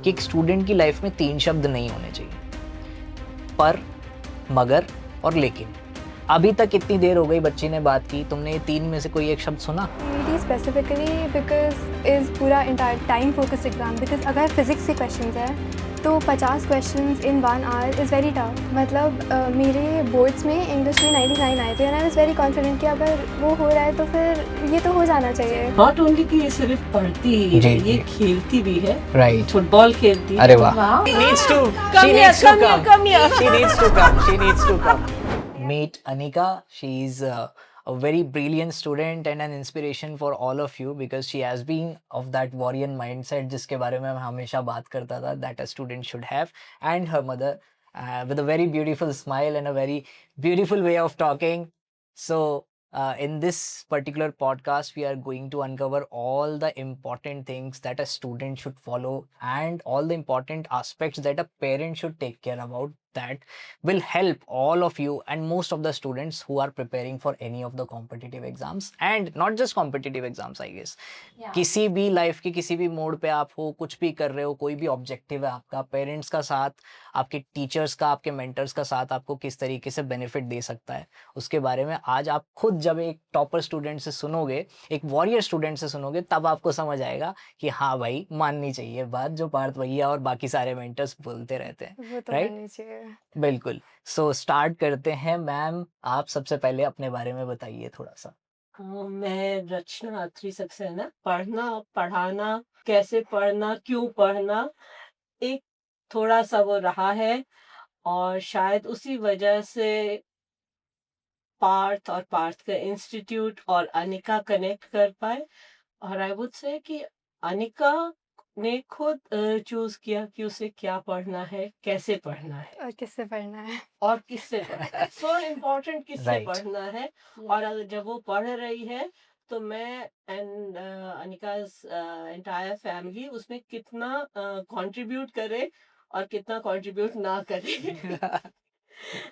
कि एक स्टूडेंट की लाइफ में 3 शब्द नहीं होने चाहिए, पर, मगर और लेकिन। अभी तक इतनी देर हो गई बच्ची ने बात की, तुमने ये 3 में से कोई एक शब्द सुना? CBT स्पेसिफिकली बिकॉज इज़ पूरा entire time focused exam, because अगर फिज़िक्स के क्वेश्चंस हैं तो 50 questions in 1 hour is very tough. मतलब मेरे बोर्ड्स में इंग्लिश में 99 आए थे and I was very confident कि अगर वो हो रहा है तो फिर ये तो हो जाना चाहिए। नॉट ओनली कि ये सिर्फ पढ़ती ही जी, है, जी। ये खेलती भी है, राइट। फुटबॉल खेलती है। अरे वाह। Wow. She needs to Come here, come here, come here. She needs to come. She needs to come. Meet Anika. She is a very brilliant student and an inspiration for all of you because she has been of that warrior mindset जिसके बारे में मैं हमेशा बात करता था that a student should have, and her mother with a very beautiful smile and a very beautiful way of talking. So in this particular podcast, we are going to uncover all the important things that a student should follow and all the important aspects that a parent should take care about that will help all of you and most of the students who are preparing for any of the competitive exams and not just competitive exams, I guess. किसी भी life के किसी भी mode पे आप हो, कुछ भी कर रहे हो, कोई भी ऑब्जेक्टिव है आपका, पेरेंट्स का साथ, आपके टीचर्स का, आपके मेंटर्स का साथ आपको किस तरीके से बेनिफिट दे सकता है, उसके बारे में आज आप खुद जब एक टॉपर स्टूडेंट से सुनोगे, एक वॉरियर स्टूडेंट से सुनोगे, तब आपको समझ आएगा कि हाँ भाई, माननी चाहिए बात जो पार्थ भैया और बाकी सारे मेंटर्स बोलते रहते हैं, वो तो राइट? करनी चाहिए। बिल्कुल। सो स्टार्ट करते हैं। मैम, आप सबसे पहले अपने बारे में बताइए थोड़ा सा। मैं रचना अत्री सक्सेना। पढ़ना, पढ़ाना, कैसे पढ़ना, क्यों पढ़ना, एक थोड़ा सा वो रहा है और शायद उसी वजह से पार्थ और पार्थ का इंस्टीट्यूट और अनिका कनेक्ट कर पाए। और आई वुड से कि अनिका ने खुद चूज किया कि उसे क्या पढ़ना है, कैसे पढ़ना है और किससे पढ़ना है। और किससे पढ़ना है। सो इम्पोर्टेंट किससे Right. पढ़ना है। और अगर जब वो पढ़ रही है तो मैं एंड अनिका's एंटायर फैमिली उसमें कितना कंट्रीब्यूट करे और कितना कंट्रीब्यूट ना करे।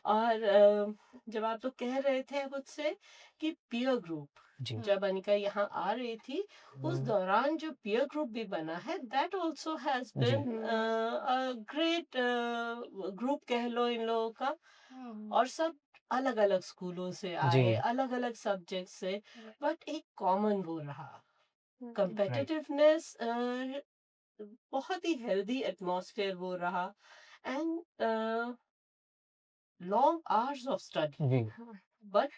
और जब आप लोग कह रहे थे मुझसे कि पीयर ग्रुप, जी। जब अनिका यहाँ आ रही थी उस दौरान जो पीयर ग्रुप भी बना है दैट आल्सो हैज जी। बीन अ ग्रेट ग्रुप कह लो इन लोगों का। और सब अलग अलग स्कूलों से जी। आए, अलग अलग सब्जेक्ट से, बट एक कॉमन वो रहा, कंपेटिटिवनेस, बहुत ही हेल्दी एटमॉस्फेयर वो रहा and long hours of study. जी। बट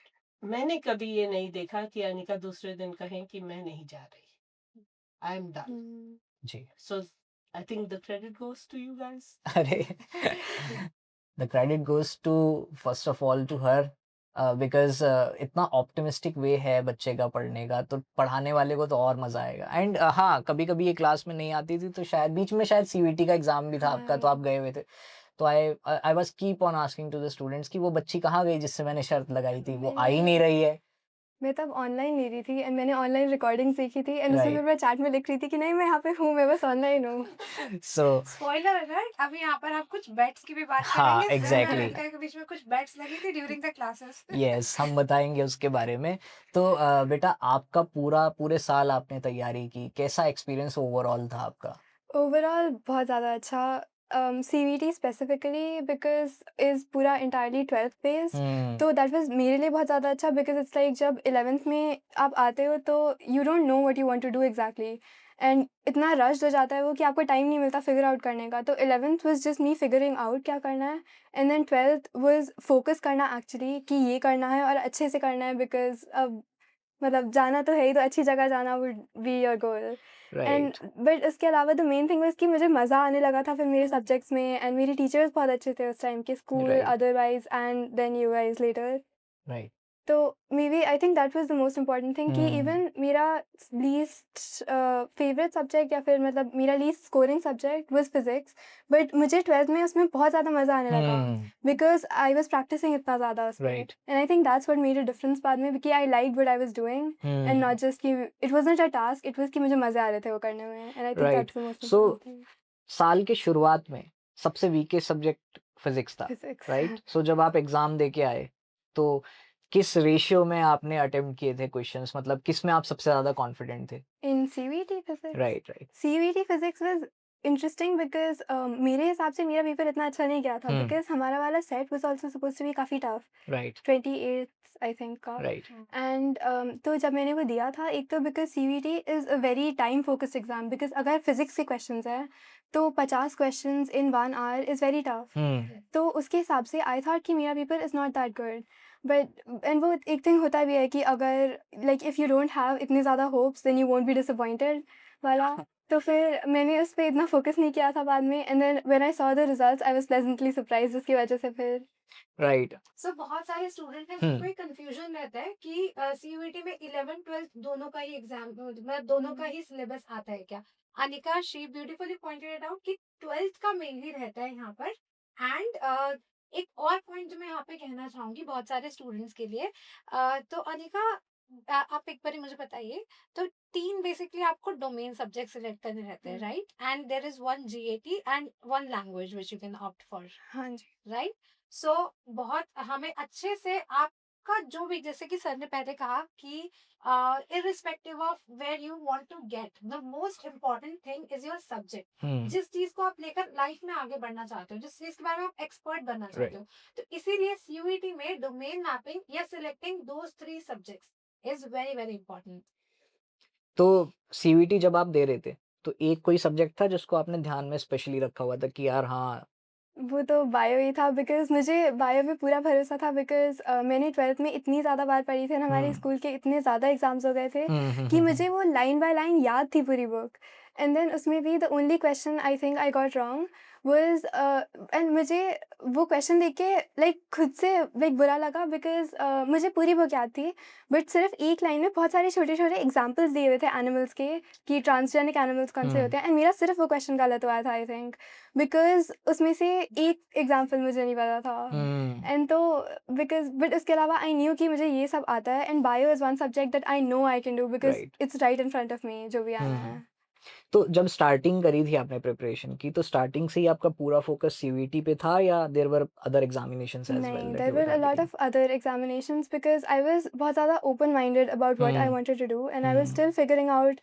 मैंने कभी ये नहीं देखा कि अनिका दूसरे दिन कहें कि मैं नहीं जा रही, आई एम डन। जी। So I think the credit goes to you guys. अरे the credit goes to first of all to her because इतना ऑप्टिमिस्टिक वे है बच्चे का पढ़ने का, तो पढ़ाने वाले को तो और मजा आएगा। एंड हाँ, कभी कभी ये क्लास में नहीं आती थी तो शायद बीच में शायद सीवीटी का एग्जाम भी था आपका, तो आप गए हुए थे, तो I was keep on asking to the students कि वो बच्ची कहाँ गई जिससे मैंने शर्त लगाई थी, वो आ ही नहीं रही है। मैं तब ऑनलाइन ले रही थी एंड मैंने ऑनलाइन रिकॉर्डिंग सीखी थी एंड उसमें Right. फिर मैं चैट में लिख रही थी कि नहीं मैं यहाँ पे हूँ, मैं बस ऑनलाइन हूँ। So स्पॉइलर अलर्ट, अभी यहाँ पर आप कुछ बेट्स की भी बात हाँ, करेंगे। exactly. अनिका के बीच में कुछ बेट्स लगी थी ड्यूरिंग द क्लासेस। यस, हम बताएंगे उसके बारे में। तो बेटा, आपका पूरे साल आपने तैयारी की, कैसा एक्सपीरियंस ओवरऑल था आपका? ओवरऑल बहुत ज़्यादा अच्छा। CVT स्पेसिफिकली बिकॉज इज़ पूरा इंटायरली 12th बेस्ड, तो दैट वाज मेरे लिए बहुत ज़्यादा अच्छा बिकॉज इट्स लाइक जब 11th में आप आते हो तो you don't know what you want to do exactly and इतना रश हो जाता है वो कि आपको टाइम नहीं मिलता फिगर आउट करने का। तो 11th was just me figuring out क्या करना है and then 12th was focus करना एक्चुअली कि ये करना है और अच्छे से करना है बिकॉज अब मतलब जाना तो है ही, तो अच्छी जगह जाना would be your goal and right. But उसके अलावा द मेन थिंग वाज कि मुझे मज़ा आने लगा था फिर मेरे सब्जेक्ट्स में एंड मेरे टीचर्स बहुत अच्छे थे उस टाइम के, school right. Otherwise and then you guys later. Right. तो maybe I think that was the most important thing कि इवन मेरा लीस्ट फेवरेट सब्जेक्ट या फिर मतलब मेरा least scoring subject was physics, but मुझे 12th में उसमें बहुत ज़्यादा मज़ा आने लगा बिकॉज आई वाज प्रैक्टिसिंग इतना ज़्यादा उस पर Right. And I think that's what made a difference बाद में कि I like what I was doing and not just कि it was not a task, it was कि मुझे मज़े आ रहे थे वो करने में and I think right. That's the most so important thing. साल के शुरुआत में सबसे वीकेस्ट सब्जेक्ट फिजिक्स था, फिजिक्स राइट? सो जब आप एग्जाम दे के आए तो किस रेशियो में आपने अटेम्प्ट किए थे क्वेश्चंस, मतलब किस में आप सबसे ज्यादा कॉन्फिडेंट थे? इन CVT physics, right. Right. CVT physics was interesting because मेरे हिसाब से मेरा पेपर इतना अच्छा नहीं गया था Hmm. बिकॉज़ हमारा वाला set was also supposed to be काफ़ी tough, Right. 28th I think का। Right. एंड तो जब मैंने वो दिया था, एक तो because CVT is a very time focused exam, because अगर फिज़िक्स के क्वेश्चंस हैं, तो 50 questions in 1 hour is very tough. Hmm. तो उसके हिसाब से आई थॉट कि मेरा paper is not that good, but and वो एक थिंग होता भी है कि अगर like if you don't have इतनी ज़्यादा hopes then you won't be disappointed वाला। तो फिर मैंने उस पे इतना फोकस नहीं किया था बाद में, and then when I saw the results I was pleasantly surprised उसकी वजह से फिर। Right. सो बहुत सारे स्टूडेंट हैं Hmm. जिनको एक कंफ्यूजन रहता है कि सीयूईटी में 11 12 दोनों का ही एग्जाम मतलब दोनों का ही सिलेबस आता है क्या। Anika she beautifully pointed it out कि 12th का मेनली रहता है यहाँ पर। एंड एक और पॉइंट जो मैं यहाँ पे कहना चाहूंगी बहुत सारे स्टूडेंट्स के लिए, तो अनिका आप एक बार मुझे बताइए। तो 3 बेसिकली आपको डोमेन सब्जेक्ट सिलेक्ट करने रहते हैं, right? And there is 1 GAT and 1 language which you can opt for, हाँ जी। राइट? सो बहुत हमें अच्छे से आपका जो भी, जैसे कि सर ने पहले कहा कि irrespective of where you want to get, the most important thing is your subject. Hmm. जिस चीज को आप लेकर लाइफ में आगे बढ़ना चाहते हो, जिस चीज के बारे में आप एक्सपर्ट बनना चाहते Right. हो, तो इसीलिए सीयूईटी में डोमेन मैपिंग या selecting those 3 subjects is very very important. तो सीवीटी जब आप दे रहे थे, तो एक कोई सब्जेक्ट था जिसको आपने ध्यान में स्पेशली रखा हुआ था कि यार हाँ। वो तो बायो ही था बिकॉज़ मुझे बायो पे पूरा भरोसा था बिकॉज़ मैंने 12th में इतनी ज़्यादा बार पढ़ी थी और हमारे हम्म स्कूल के इतने ज़्यादा एग्ज़ाम्स हो गए थे हम्म कि मुझे वो लाइन बाय लाइन याद थी पूरी बुक। एंड देन उसमें भी the only question I think I got wrong was and मुझे वो क्वेश्चन देख के लाइक खुद से लाइक बुरा लगा बिकॉज़ मुझे पूरी बुक याद थी, बट सिर्फ एक लाइन में बहुत सारे छोटे-छोटे एग्ज़ाम्पल्स दिए हुए थे एनिमल्स के कि ट्रांसजेनिक एनिमल्स कौन से हम्म होते हैं, एंड मेरा सिर्फ वो क्वेश्चन गलत हुआ था आई थिंक बिकॉज़ उसमें से एक एग्ज़ाम्पल मुझे नहीं पता था। हम्म एंड तो बिकॉज़ बट उसके अलावा आई न्यू कि मुझे ये सब आता है, and bio is one subject that I know I can do because right. It's right in front of me जो भी आना हम्म है। तो जब स्टार्टिंग करी थी आपने प्रिपरेशन की, तो स्टार्टिंग से ही आपका पूरा फोकस सीवीटी पे था या there were other examinations as well नहीं, that there you were were a lot targeting? Of other examinations because I was बहुत ज़्यादा open minded about what I hmm wanted to do, and I was hmm still figuring out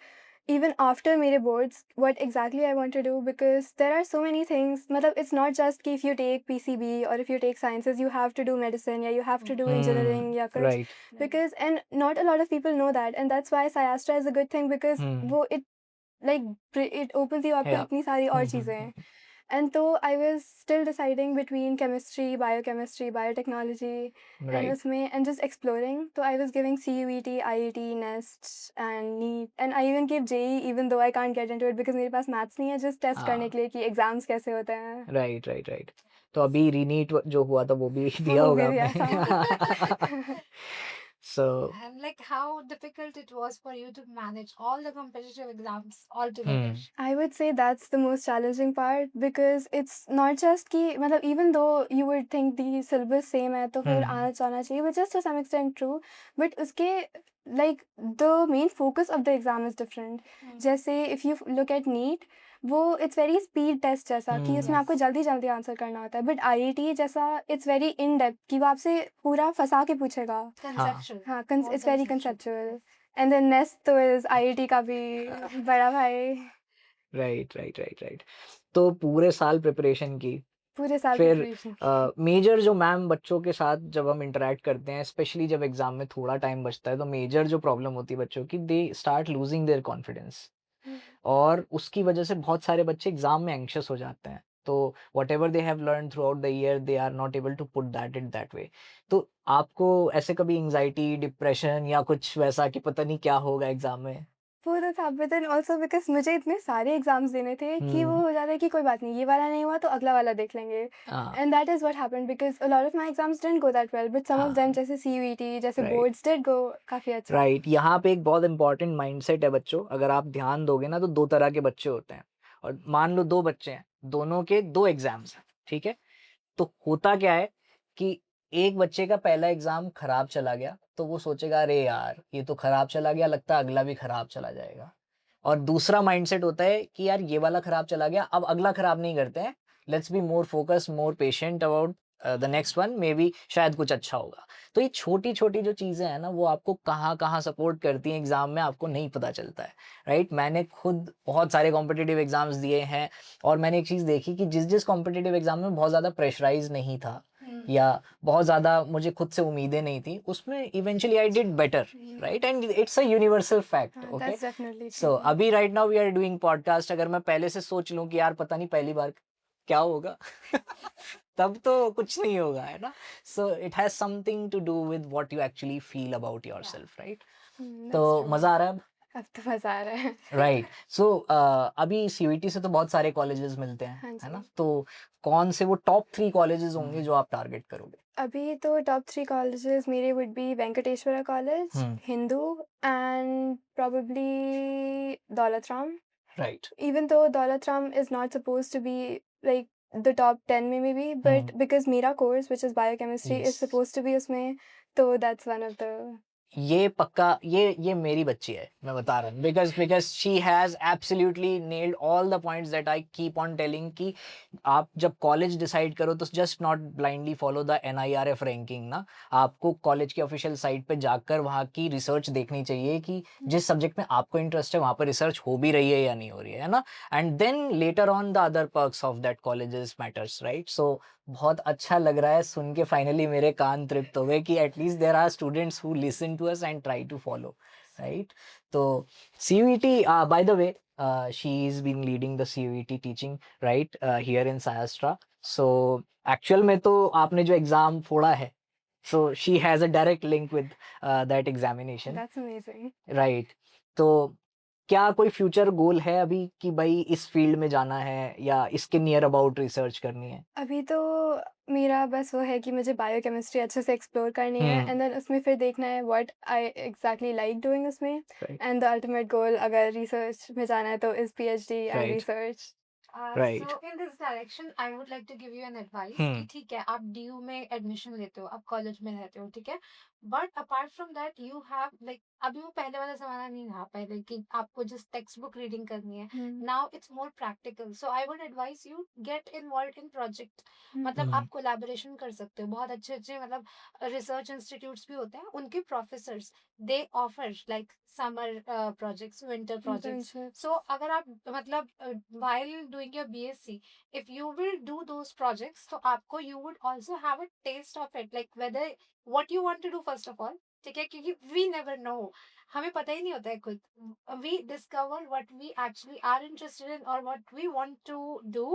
even after mere boards what exactly I want to do, because there are so many things, matlab it's not just ki if you take PCB or if you take sciences you have to do medicine, yeah, you have to do engineering ya kuch, right. because and not a lot of people know that, and that's why SIASTA is a good thing because hmm wo it like it opens you up to या itni सारी और चीज़ें। And so I was still deciding between chemistry, biochemistry, biotechnology, and right. उसमें and just exploring. So I was giving CUET, IET, NEST, and NEET, and I even gave JEE even though I can't get into it because मेरे पास maths नहीं है just test करने हाँ के लिए कि exams कैसे होते हैं। Right right right. तो अभी रीनीट जो हुआ था वो भी दिया वो होगा भी दिया आपने। था। सो And like how difficult it was for you to manage all the competitive exams all together. I would say that's the most challenging part because it's not just कि मतलब even though you would think the syllabus same है तो फिर आना जाना चाहिए, which is to some extent true, but उसके like the main focus of the exam is different. जैसे if you look at NEET वो it's very speed test जैसा कि उसमें आपको जल्दी जल्दी आंसर करना होता है, but IIT जैसा it's very in depth कि वो आपसे पूरा फंसा के पूछेगा। Conceptual. हाँ More it's very conceptual. conceptual. And then NEST तो is IIT का भी बड़ा भाई। Right right right right. तो पूरे साल प्रिपरेशन की, पूरे साल फिर प्रिपरेशन मेजर जो मैम बच्चों के साथ जब हम इंटरेक्ट करते हैं, स्पेशली जब एग्जाम में थोड़ा टाइम बचता है, तो मेजर जो प्रॉब्लम होती है बच्चों की, they start losing their confidence, और उसकी वजह से बहुत सारे बच्चे एग्जाम में एंग्शियस हो जाते हैं। तो whatever they have learn throughout the year they are not able to put that in that way. तो आपको ऐसे कभी एंजाइटी, डिप्रेशन या कुछ वैसा कि पता नहीं क्या होगा एग्जाम में? वो तो था, बट देन ऑल्सो बिकॉज मुझे इतने सारे एग्जाम्स देने थे कि वो हम्म हो जाता है कि कोई बात नहीं, ये वाला नहीं हुआ तो अगला वाला देख लेंगे, हाँ and that is what happened because a lot of my exams didn't go that well, but some of them हाँ जैसे CUET जैसे राइट बोर्ड्स डिड गो काफी अच्छा। राइट। यहाँ पे एक बहुत इंपॉर्टेंट माइंडसेट है बच्चों, अगर आप ध्यान दोगे ना, तो दो तरह के बच्चे होते हैं, और मान लो दो बच्चे हैं, दोनों के दो एग्जाम्स हैं, ठीक है? तो होता क्या है कि एक बच्चे का पहला एग्जाम खराब चला गया तो वो सोचेगा अरे यार ये तो खराब चला गया, लगता है अगला भी खराब चला जाएगा। और दूसरा माइंडसेट होता है कि यार ये वाला खराब चला गया, अब अगला खराब नहीं करते हैं, let's be more focus, more patient about the next one may be शायद कुछ अच्छा होगा। तो ये छोटी-छोटी जो चीज़ें हैं ना, वो आपको कहाँ-कहाँ सपोर्ट करती हैं एग्ज़ाम में, आपको नहीं पता चलता है, राइट? मैंने खुद बहुत सारे कॉम्पिटिटिव एग्ज़ाम्स दिए हैं और मैंने एक चीज़ देखी कि जिस-जिस कॉम्पिटिटिव एग्ज़ाम में बहुत ज़्यादा प्रेशराइज़ नहीं था या बहुत ज़्यादा मुझे खुद से उम्मीदें नहीं थी, उसमें eventually I did better, right? And it's a universal fact, okay? That's definitely so true. अभी right now we are doing podcast, अगर मैं पहले से सोच लूँ कि यार पता नहीं पहली बार क्या होगा तब तो कुछ नहीं होगा, है ना? So it has something to do with what you actually feel about yourself, right? तो दैट्स ट्रू। मज़ा आ रहा है अब? अब तो मज़ा आ रहा है। राइट। सो अभी सीयूईटी से तो बहुत सारे कॉलेजेस मिलते हैं, हाँ है ना? जी। तो कौन से वो टॉप 3 कॉलेजेस होंगे जो आप टारगेट करोगे? अभी तो टॉप 3 कॉलेजेस मेरे वुड बी वेंकटेश्वरा कॉलेज, हुँ, Hindu and probably Daulat Ram. Right. Even though Daulat Ram is not supposed to be like the top 10 में maybe, हुँ, but because मेरा course which is biochemistry is yes. supposed to be उसमें, तो that's one of the ये पक्का ये मेरी बच्ची है, मैं बता रहा हूँ, because she has absolutely nailed all the points that I keep on telling कि आप जब कॉलेज डिसाइड करो तो just not blindly follow the NIRF ranking ना, आपको कॉलेज की ऑफिशियल साइट पे जाकर वहाँ की रिसर्च देखनी चाहिए कि जिस सब्जेक्ट में आपको इंटरेस्ट है वहाँ पर रिसर्च हो भी रही है या नहीं हो रही है ना? And then later on the other perks of that colleges matters, right? So बहुत अच्छा लग रहा है सुन के, फाइनली मेरे कान तृप्त हो गए कि at least there are students who listen to us and try to follow, right? तो CUET, by the way, she is been leading the CUET teaching, right, here in SIASTA. So actual में तो आपने जो एग्जाम फोड़ा है, so she has a direct link with that examination, that's amazing। Right? तो क्या कोई फ्यूचर गोल है अभी कि भाई इस फील्ड में जाना है या इसके नियर अबाउट रिसर्च करनी है? अभी तो मेरा बस वो है कि मुझे बायोकेमिस्ट्री अच्छे से एक्सप्लोर करनी है हुँ, एंड देन उसमें फिर देखना है what I exactly like doing उसमें, right, and the ultimate goal अगर रिसर्च में जाना है तो is PhD and right, research. Right. So in this direction, I would like to give you an advice कि हुँ, ठीक है आप DU में एडमिशन लेते हो, आप कॉलेज में रहते हो, ठीक है, but apart from that you have like अभी वो पहले वाला जमाना नहीं रहा, पहले कि आपको जिस टेक्स्ट बुक रीडिंग करनी है, now it's more practical, so I would advise you get involve in project, मतलब हुँ, आप कोलैबोरेशन कर सकते हो, बहुत अच्छे अच्छे मतलब रिसर्च इंस्टीट्यूट्स भी होते हैं, उनके प्रोफेसर्स दे offer like summer projects, winter projects, internships. so अगर आप मतलब while doing your BSc, if you will do those projects, तो आपको you would also have a taste of it, like whether what you want to do first of all, ठीक है, क्योंकि we never know, हमें पता ही नहीं होता है खुद, we discover what we actually are interested in or what we want to do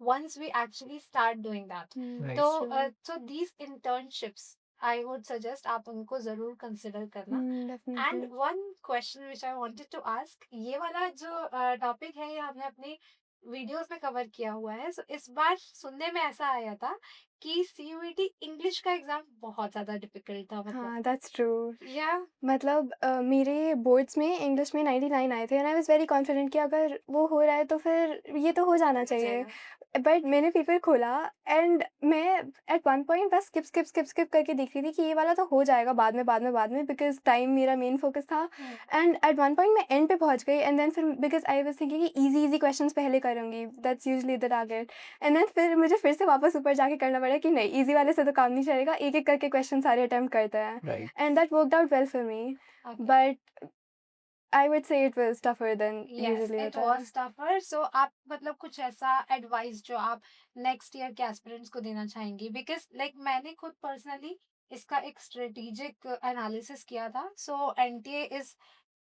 once we actually start doing that, right. तो True। so these internships I would suggest आप उनको जरूर कंसिडर करना। Definitely. And one question which I wanted to ask, ये वाला जो topic है ये हमने अपनी वीडियोस में कवर किया हुआ है, सो इस बार सुनने में ऐसा आया था कि सीयूईटी इंग्लिश का एग्जाम बहुत ज्यादा डिफिकल्ट था, मतलब हाँ, दैट्स ट्रू। या मतलब मेरे बोर्ड्स में इंग्लिश में 99 आए थे and I was very confident कि अगर वो हो रहा है तो फिर ये तो हो जाना चाहिए। बट मैंने पेपर खोला एंड मैं एट वन पॉइंट बस स्किप करके देख रही थी कि ये वाला तो हो जाएगा बाद में बिकॉज़ टाइम मेरा मेन फ़ोकस था। एंड एट वन पॉइंट मैं एंड पे पहुँच गई एंड देन फिर बिकॉज़ आई वाज़ थिंकिंग कि ईज़ी क्वेश्चंस पहले करूँगी, that's usually the target. And then फिर मुझे फिर से वापस ऊपर जाके करना पड़ा कि नहीं, ईज़ी वाले से तो काम नहीं चलेगा, एक-एक करके क्वेश्चन सारे अटेम्प्ट करते हैं। Right. And that worked out well for me, but I would say it was tougher than yes usually it होता है। वाज टफर, सो आप मतलब कुछ ऐसा एडवाइस जो आप नेक्स्ट ईयर के एस्पिरेंट्स को देना चाहेंगी, बिकॉज लाइक मैंने खुद पर्सनली इसका एक स्ट्रेटेजिक एनालिसिस किया था, so NTA is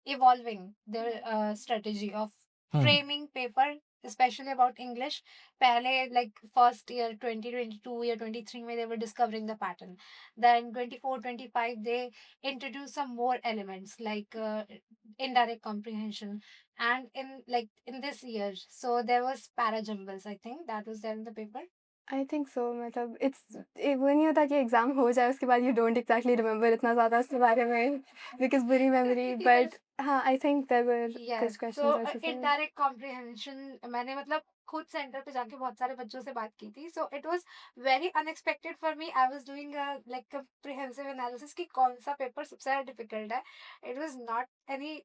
evolving their strategy of um, framing paper, especially about English. पहले like first year 2022 या 23 में they were discovering the pattern. Then 24-25 they introduced some more elements like indirect comprehension. And in this year, so there was parajumbles. I think that was there in the paper. I think so, मतलब वो नहीं होता कि exam हो जाए उसके बाद you don't exactly remember इतना ज़्यादा उसके बारे में बिकॉज़ बुरी मेमोरी, बट हाँ, I think there were yes कुछ सो क्वेश्चंस ऐसे थे। इनडायरेक्ट कॉम्प्रिहेंशन, मैंने मतलब खुद सेंटर पे जाके बहुत सारे बच्चों से बात की थी, सो it was very unexpected for me, I was doing like comprehensive analysis कि कौन सा पेपर सबसे ज़्यादा डिफिकल्ट है, it was not any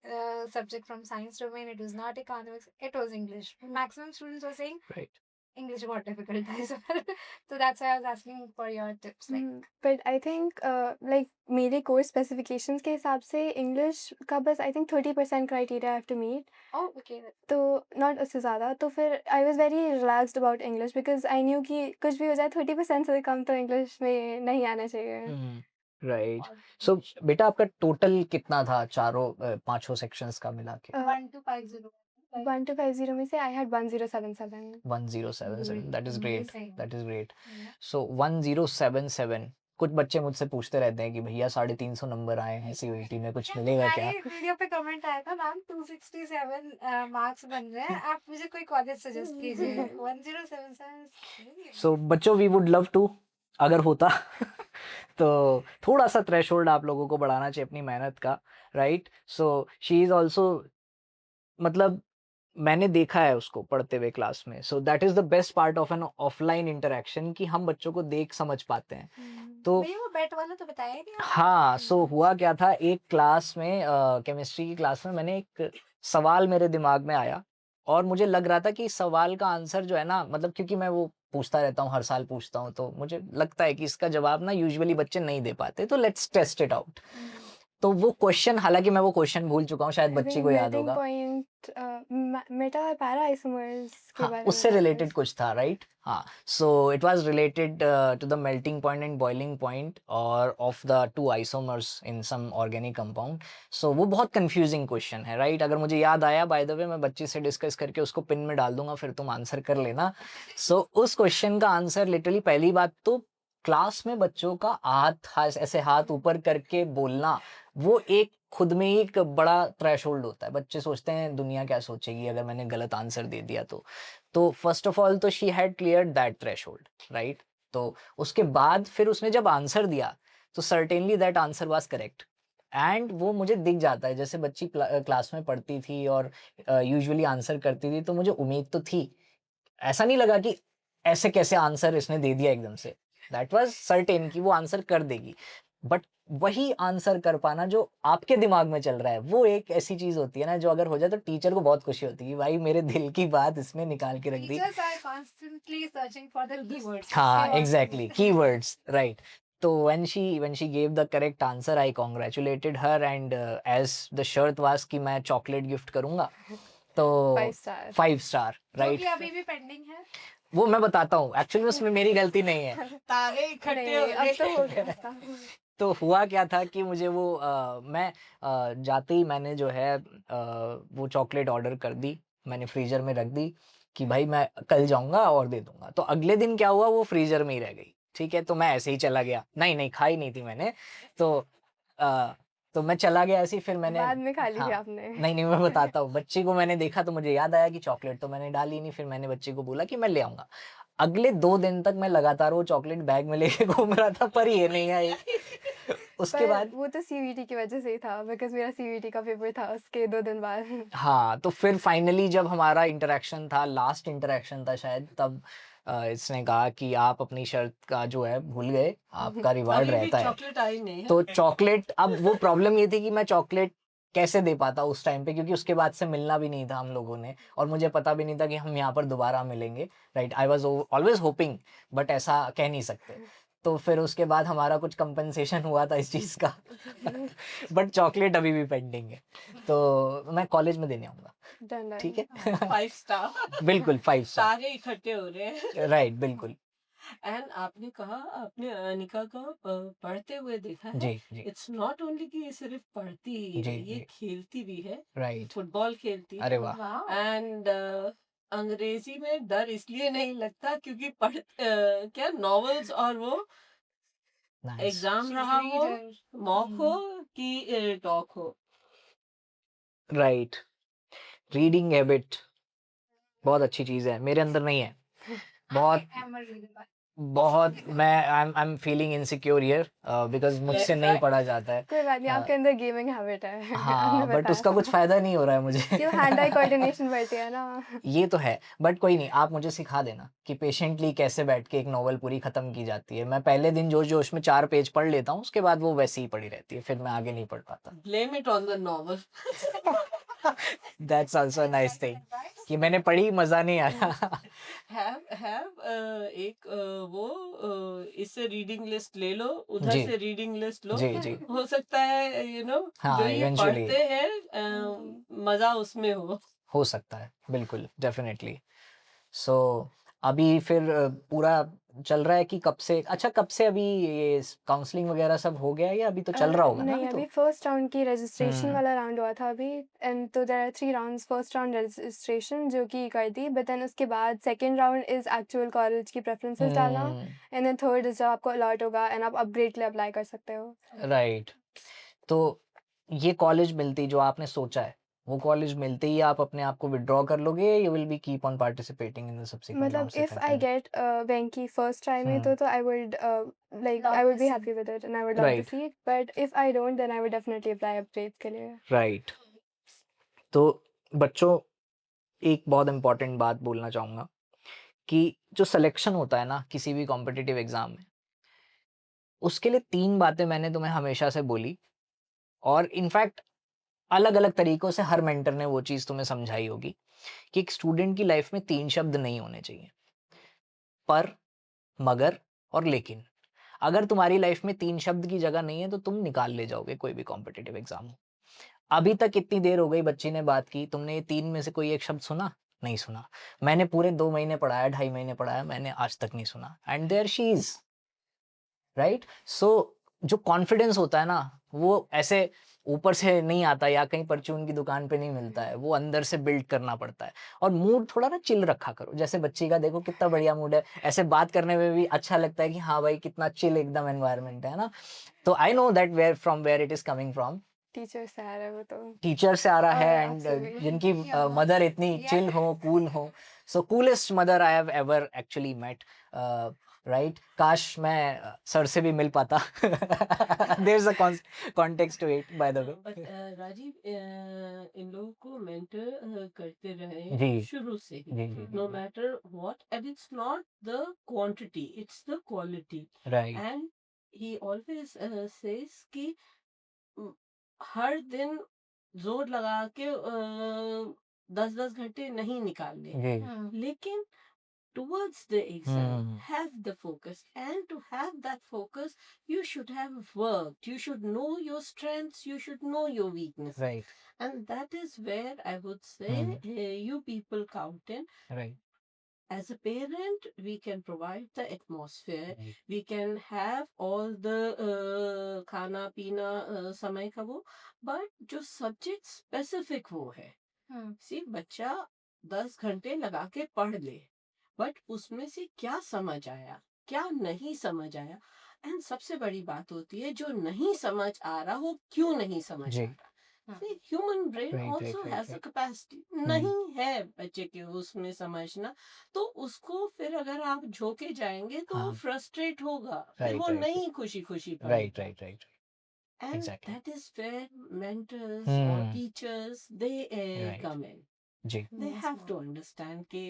subject from science domain, it was not economics, it was English, maximum students were saying right. English बहुत difficult था इस बार तो that's why I was asking for your tips like but I think like मेरे course specifications के हिसाब से English का बस I think 30% criteria have to meet, oh okay तो नॉट उससे ज़्यादा। तो फिर I was very relaxed about English because I knew कि कुछ भी हो जाए 30% से कम तो इंग्लिश में नहीं आना चाहिए। राइट। सो बेटा आपका टोटल कितना था चारों पांचों सेक्शंस का मिला के? 1250 1 to 50 में से I had 1077। 1077, that is great, Amazing. That is great. Yeah. सो 1077, कुछ बच्चे मुझसे पूछते रहते हैं कि भैया 350 नंबर आए हैं सीयूईटी में, कुछ मिलेगा क्या? मैंने वीडियो पे कमेंट आया था मैम 267 मार्क्स बन रहे हैं आप मुझे कोई कॉलेज सजेस्ट कीजिए 1077 सो बच्चों वी वुड लव टू, अगर होता तो थोड़ा सा थ्रेशोल्ड आप लोगों को बढ़ाना चाहिए अपनी मेहनत का, right? So she is also, मतलब मैंने देखा है उसको पढ़ते हुए क्लास में, so that is the best part of an offline interaction कि हम बच्चों को देख समझ पाते हैं। तो भैया वो बैट वाला तो बताया ही नहीं आपने। हाँ, सो हुआ क्या था, एक क्लास में केमिस्ट्री की क्लास में मैंने एक सवाल मेरे दिमाग में आया और मुझे लग रहा था कि इस सवाल का आंसर जो है ना, मतलब क्योंकि मैं वो पूछता रहता हूँ, हर साल पूछता हूँ, तो मुझे लगता है कि इसका जवाब ना यूजुअली बच्चे नहीं दे पाते, तो लेट्स टेस्ट इट आउट। तो वो क्वेश्चन, हालांकि मैं वो क्वेश्चन भूल चुका हूँ, शायद बच्ची को याद होगा। पॉइंट मेटा और पैरा आइसोमर्स के हाँ, बारे में उससे था रिलेटेड कुछ। कुछ था, राइट? हाँ, so it was related to the melting point and boiling point और of the two isomers in some organic compound. So वो बहुत कंफ्यूजिंग क्वेश्चन है, राइट? अगर मुझे याद आया, बाय द वे मैं बच्ची से डिस्कस करके उसको पिन में डाल दूंगा, फिर तुम आंसर कर लेना। सो उस क्वेश्चन का आंसर लिटरली, पहली बात तो क्लास में बच्चों का ऐसे हाथ ऊपर करके बोलना, वो एक खुद में ही एक बड़ा थ्रेशोल्ड होता है। बच्चे सोचते हैं दुनिया क्या सोचेगी अगर मैंने गलत आंसर दे दिया तो फर्स्ट ऑफ ऑल तो she had cleared that threshold, right? तो उसके बाद फिर उसने जब आंसर दिया तो certainly that answer was correct, and वो मुझे दिख जाता है। जैसे बच्ची क्लास में पढ़ती थी और यूजुअली आंसर करती थी, तो मुझे उम्मीद तो थी, ऐसा नहीं लगा कि ऐसे कैसे आंसर इसने दे दिया एकदम से। दैट वाज सर्टेन कि वो आंसर कर देगी, बट वही आंसर कर पाना जो आपके दिमाग में चल रहा है, वो एक ऐसी चीज होती है ना, जो अगर हो जाए तो टीचर को बहुत खुशी होती है कि भाई मेरे दिल की बात इसने निकाल के रख दी। Teachers are constantly searching for the keywords हाँ, एग्जैक्टली, कीवर्ड्स, राइट? तो when she gave the correct answer, I congratulated her and as the शर्त was कि मैं चॉकलेट गिफ्ट करूंगा, तो 5 स्टार। 5 स्टार, जो राइट? कि अभी भी पेंडिंग है वो मैं बताता हूँ, एक्चुअली उसमें मेरी गलती नहीं है। तारे इकट्ठे हो नहीं, अब तो हो गए। गया था। तो हुआ क्या था कि मुझे वो मैं जाते ही मैंने जो है वो चॉकलेट ऑर्डर कर दी, मैंने फ्रीजर में रख दी कि भाई मैं कल जाऊंगा और दे दूंगा। तो अगले दिन क्या हुआ, वो फ्रीजर में ही रह गई, ठीक है? तो मैं ऐसे ही चला गया, नहीं खाई नहीं थी मैंने, तो अ, तो मैं चला गया ऐसे ही, फिर मैंने बाद में खा ली थी हाँ, आपने। नहीं मैं बताता हूँ। बच्ची को मैंने देखा तो मुझे याद आया कि चॉकलेट तो मैंने डाली नहीं, फिर मैंने बच्ची को बोला कि मैं ले आऊंगा। अगले 2 दिन तक मैं लगातार वो चॉकलेट बैग में लेके घूम रहा था, पर ये नहीं आई। उसके पर बाद वो तो सीवीटी की वजह से ही था बिकॉज़ मेरा सीवीटी का पेपर था उसके 2 दिन बाद। हाँ, तो फिर फाइनली जब हमारा इंटरेक्शन था, लास्ट इंटरेक्शन था शायद, तब इसने कहा कि आप अपनी शर्त का जो है भूल गए, आपका रिवार्ड अभी भी रहता है। चॉकलेट आई नहीं है। तो चॉकलेट, अब वो प्रॉब्लम ये थी कि मैं चॉकलेट कैसे दे पाता उस टाइम पे, क्योंकि उसके बाद से मिलना भी नहीं था हम लोगों ने, और मुझे पता भी नहीं था कि हम यहाँ पर दोबारा मिलेंगे, right? I was always hopping, but ऐसा कह नहीं सकते। तो फिर उसके बाद हमारा कुछ कंपनसेशन हुआ था इस चीज़ का, बट चॉकलेट अभी भी पेंडिंग है, तो मैं कॉलेज में देने आऊँगा, डन ठीक है? 5 स्टार। बिल्कुल 5 स्टार, तारे इकट्ठे हो रहे हैं। राइट, बिल्कुल। एंड आपने कहा आपने अनिका को पढ़ते हुए देखा है। जी, जी, इट्स नॉट ओनली कि ये सिर्फ पढ़ती ही जी, है, ये जी, खेलती भी है, राइट। फुटबॉल खेलती अरे है। वाह! वाओ एंड अंग्रेजी में डर इसलिए नहीं लगता क्योंकि क्या नॉवेल्स और वो नाइस। एग्जाम रहा हो, मॉक हो कि टॉक हो। राइट, रीडिंग हैबिट बहुत अच्छी चीज़ है, मेरे अंदर नहीं है। बहुत मैं I am feeling insecure here because मुझसे नहीं पढ़ा जाता है। कोई बात नहीं, आपके अंदर गेमिंग हैबिट है। हाँ, आपने बट बताया उसका था। कुछ फ़ायदा नहीं हो रहा है मुझे। क्यों हैंड आई कोऑर्डिनेशन बढ़ती है ना। ये तो है, बट कोई नहीं, आप मुझे सिखा देना कि पेशेंटली कैसे बैठ के एक नॉवल पूरी खत्म की जाती है। मैं पहले दिन जोश-जोश में 4 पेज पढ़ लेता हूँ, उसके बाद वो वैसे ही पड़ी रहती है, फिर मैं आगे नहीं पढ़ पाता। Blame it on the novel. That's also a nice thing कि मैंने पढ़ी, मजा नहीं आया। हैव एक इससे रीडिंग लिस्ट ले लो, उधर जी, से रीडिंग लिस्ट लो। जी, जी। हो सकता है जो हाँ, ये इवेंचुअली पढ़ते हैं मजा उसमें हो सकता है, बिल्कुल, डेफिनिटली। सो अभी फिर पूरा चल रहा है कि कब से अभी ये काउंसलिंग वगैरह सब हो गया है या अभी तो चल रहा होगा ना नहीं, अभी तो? अभी फर्स्ट राउंड की रजिस्ट्रेशन हुँ, वाला राउंड हुआ था अभी, एंड तो there are 3 rounds. First round registration जो कि कर दी, बट देन उसके बाद second round is actual college की प्रेफरेंसेस डालना, हुँ, एंड देन थर्ड इज़ जब आपको अलॉट होगा एंड आप अपग्रेड के लिए अप्लाई कर सकते हो। राइट। तो ये कॉलेज मिलते ही जो आपने सोचा है, वो कॉलेज मिलते ही आप अपने आप को विथड्रॉ कर लोगे, you will be keep on participating in the subsequent मतलब rounds if if I happen? Get Venky first try में हुँ, तो I would like love I would to be see. Happy with it and I would love to right, see it, but if I don't then I would definitely apply upgrades के लिए। Right. तो बच्चों, एक बहुत important बात बोलना चाहूँगा कि जो सिलेक्शन होता है ना किसी भी कॉम्पिटिटिव एग्ज़ाम में, उसके लिए 3 बातें मैंने तुम्हें हमेशा से बोली और इनफैक्ट अलग-अलग तरीकों से हर मेंटर ने वो चीज़ तुम्हें समझाई होगी कि एक स्टूडेंट की लाइफ़ में 3 शब्द नहीं होने चाहिए, पर, मगर और लेकिन। अगर तुम्हारी लाइफ़ में 3 शब्द की जगह नहीं है तो तुम निकाल ले जाओगे कोई भी कॉम्पिटिटिव एग्ज़ाम हो। अभी तक इतनी देर हो गई बच्ची ने बात की, तुमने ये 3 में से कोई एक शब्द सुना? नहीं सुना। मैंने पूरे 2 महीने पढ़ाया, ढाई महीने पढ़ाया, मैंने आज तक नहीं सुना and there she is, right? So जो कॉन्फिडेंस होता है ना, वो ऐसे ऊपर से नहीं आता या कहीं परचून की दुकान पे नहीं मिलता है, वो अंदर से बिल्ड करना पड़ता है। और मूड थोड़ा ना चिल रखा करो, जैसे बच्ची का देखो कितना बढ़िया मूड है, ऐसे बात करने में भी अच्छा लगता है कि हाँ भाई कितना चिल एकदम एनवायरनमेंट है ना? तो I know that where it is coming from. Teacher से आ रहा है वो तो, टीचर से आ रहा और है आपसे एंड भी। जिनकी Yeah. मदर इतनी Yeah. चिल हो, कूल हो। So coolest mother I have ever actually met, right? काश मैं सर से भी मिल पाता। There is a context to it by the way. But Rajeev इन लोगों को मेंटर करते रहे जी, शुरू से ही, जी, जी, no जी। matter what, and it's not the quantity, it's the quality. Right. And he always says कि उम, हर दिन जोर लगा के 10-10 घंटे नहीं निकालने हैं, जी। Hmm. लेकिन towards the exam hmm, have the focus, and to have that focus you should have worked, you should know your strengths, you should know your weaknesses, right, and that is where I would say hmm, you people count in. Right, As a parent, we can provide the atmosphere, right, we can have all the खाना पीना समय का वो, but जो subject specific वो है, Hmm. सिर्फ बच्चा 10 घंटे लगा के पढ़ ले, बट उसमें से क्या समझ आया, क्या नहीं समझ आया, एंड सबसे बड़ी बात होती है जो नहीं समझ आ रहा वो क्यों नहीं समझ आ जी। रहा। Human brain right, also right, right, has a right. Capacity, um, नहीं है बच्चे के उसमें समझना, तो उसको फिर अगर आप झोंके जाएंगे तो वो हाँ, फ्रस्ट्रेट होगा, फिर राइट, वो राइट, नहीं खुशी खुशी राइट, पढ़ेगा। Right, right, And exactly. that is where mentors or हुँ, teachers they right, come in. जी, They Yes, have ma'am. to understand कि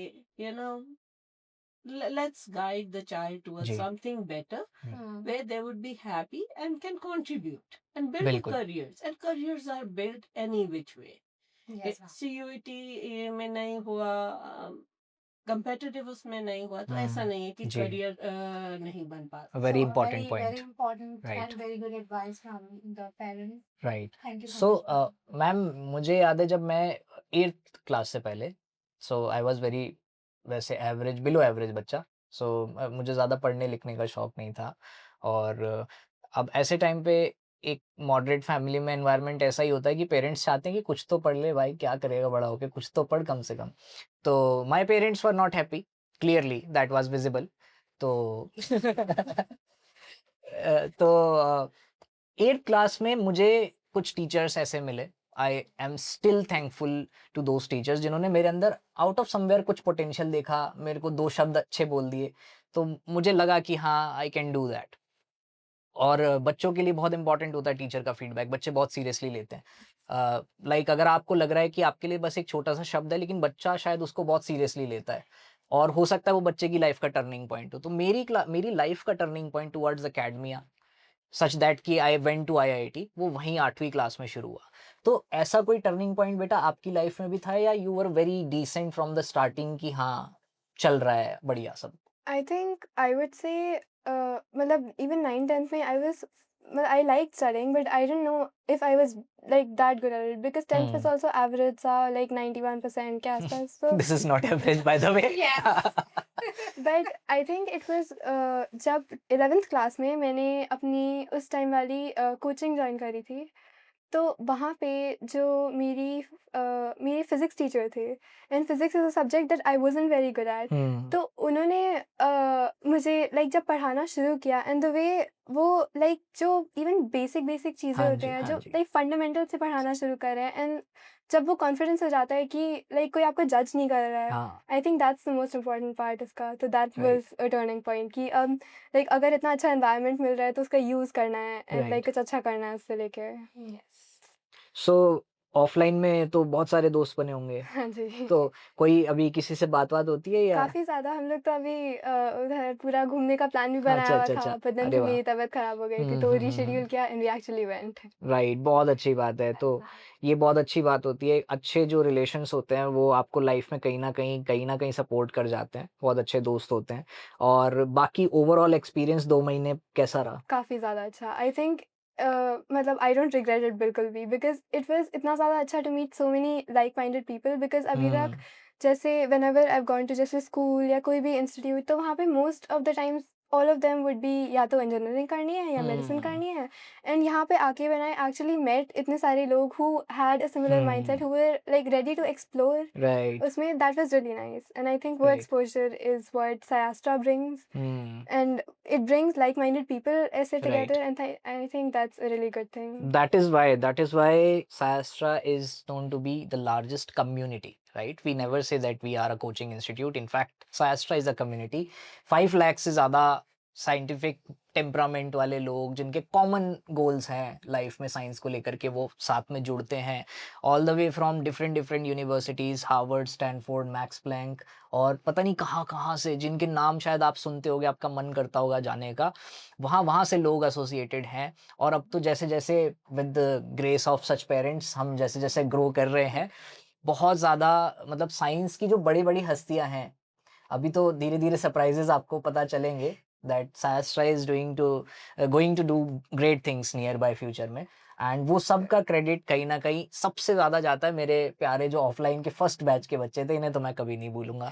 let's guide the child towards ji, something better, Hmm. where they would be happy and can contribute and build बिल्कुल, careers, and careers are built any which way. Yes, ma'am. CUET में नहीं हुआ, competitive उसमें नहीं हुआ, तो ऐसा हुँ, नहीं है कि जी, करियर नहीं बन पाता। Very So important very point, important right, and very good advice from the parents. Right. Thank you so so much, ma'am. Ma'am मुझे याद है जब मैं 8th क्लास से पहले, सो आई वाज़ वेरी वैसे एवरेज, बिलो एवरेज बच्चा। सो मुझे ज़्यादा पढ़ने लिखने का शौक नहीं था और अब ऐसे टाइम पे एक मॉडरेट फैमिली में एनवायरनमेंट ऐसा ही होता है कि पेरेंट्स चाहते हैं कि कुछ तो पढ़ ले भाई, क्या करेगा बड़ा होके, कुछ तो पढ़ कम से कम। तो my parents were not happy, clearly that was visible. तो तो 8th क्लास में मुझे कुछ टीचर्स ऐसे मिले, I am still thankful to those teachers जिन्होंने मेरे अंदर आउट ऑफ समवेयर कुछ पोटेंशियल देखा, मेरे को 2 शब्द अच्छे बोल दिए, तो मुझे लगा कि हाँ, आई कैन डू दैट। और बच्चों के लिए बहुत इंपॉर्टेंट होता है टीचर का फीडबैक, बच्चे बहुत सीरियसली लेते हैं। लाइक अगर आपको लग रहा है कि आपके लिए बस एक छोटा-सा शब्द है, लेकिन बच्चा शायद उसको बहुत सीरियसली लेता है और हो सकता है वो बच्चे की लाइफ़ का टर्निंग पॉइंट हो। तो मेरी लाइफ़ का turning point towards academia such that कि आई वेंट टू आईआईटी, वो वहीं 8वीं क्लास में शुरू हुआ। तो ऐसा कोई टर्निंग पॉइंट बेटा आपकी लाइफ में भी था, या you were very decent from the starting कि हाँ, चल रहा है बढ़िया सब? I think I would say, मतलब even 9th 10th में I liked studying, but I didn't know if I was like that good at it because 10th was Hmm. also average सा like 91% के आसपास, so This is not average by the way. Yes. but I think it was जब 11th class में मैंने अपनी उस time वाली coaching join करी थी, तो वहाँ पे जो मेरी फिज़िक्स टीचर थे, and physics is a subject that I wasn't very good at, Hmm. तो उन्होंने मुझे लाइक जब पढ़ाना शुरू किया, एंड द वे वो लाइक जो इवन बेसिक चीज़ें हाँ होते जी, हैं हाँ जो जी। लाइक फंडामेंटल से पढ़ाना शुरू कर रहे हैं, एंड जब वो कॉन्फिडेंस हो जाता है कि लाइक कोई आपको जज नहीं कर रहा है, हाँ, I think that's the most important part इसका, तो that right, was a turning point कि अब लाइक अगर इतना अच्छा एनवायरनमेंट मिल रहा है तो उसका यूज़ करना है, एंड लाइक राइट। कुछ अच्छा करना है उससे लेके। Yes. सो ऑफलाइन में तो बहुत सारे दोस्त बने होंगे, हाँ जी। तो कोई अभी किसी से बात-वात होती है या? काफ़ी ज़्यादा हम लोग तो अभी उधर पूरा घूमने का प्लान भी बनाया अच्छा, हुआ अच्छा, था, अच्छा। बट देन अरे फिर वाह! मेरी तबीयत ख़राब हो गई थी, हुँ, तो हुँ, हुँ, रीशेड्यूल हुँ। किया and we actually went. Right, बहुत अच्छी बात है। तो ये बहुत अच्छी बात होती है, अच्छे जो रिलेशंस होते हैं वो आपको लाइफ में कहीं न कहीं सपोर्ट कर जाते हैं, बहुत अच्छे दोस्त होते हैं। और बाकी ओवरऑल एक्सपीरियंस 2 महीने कैसा रहा? काफ़ी ज़्यादा अच्छा, आई थिंक मतलब आई डोंट रिग्रेट इट बिल्कुल भी, बिकॉज़ इट वाज़ इतना ज़्यादा अच्छा to meet so many like minded people, because अभी तक हुँ, जैसे whenever I have gone to जैसे स्कूल या कोई भी इंस्टीट्यूट, तो वहाँ पे most of the times all of them would be या तो इंजीनियरिंग करनी है या मेडिसिन हुँ, करनी है, एंड यहाँ पे आके व्हेन आई एक्चुअली मेट इतने सारे लोग who had a similar mindset, um, who were like ready to explore, right, उसमें that was really nice, and I think वो right. Exposure is what SIASTA brings, um, and it brings like-minded people ऐसे right. together, and I think that's a really good thing. That is why SASTRA is known to be the largest community, right? We never say that we are a coaching institute. In fact, SASTRA is a community. 5 lakh से ज़्यादा scientific temperament वाले लोग जिनके common goals हैं life में science को लेकर के, वो साथ में जुड़ते हैं all the way from different universities, Harvard, Stanford, Max Planck, और पता नहीं कहाँ से, जिनके नाम शायद आप सुनते होगे, आपका मन करता होगा जाने का। वहाँ से लोग एसोसिएटेड हैं। और अब तो जैसे-जैसे with the grace of such parents हम जैसे-जैसे ग्रो कर रहे हैं, बहुत ज़्यादा मतलब साइंस की जो बड़ी-बड़ी हस्तियाँ हैं, अभी तो धीरे-धीरे सरप्राइज़ेज़ आपको पता चलेंगे that SIASTA is going to do great things near by future में। एंड वो सब का क्रेडिट कहीं न कहीं सबसे ज़्यादा जाता है मेरे प्यारे जो ऑफलाइन के फर्स्ट बैच के बच्चे थे, इन्हें तो मैं कभी नहीं भूलूँगा।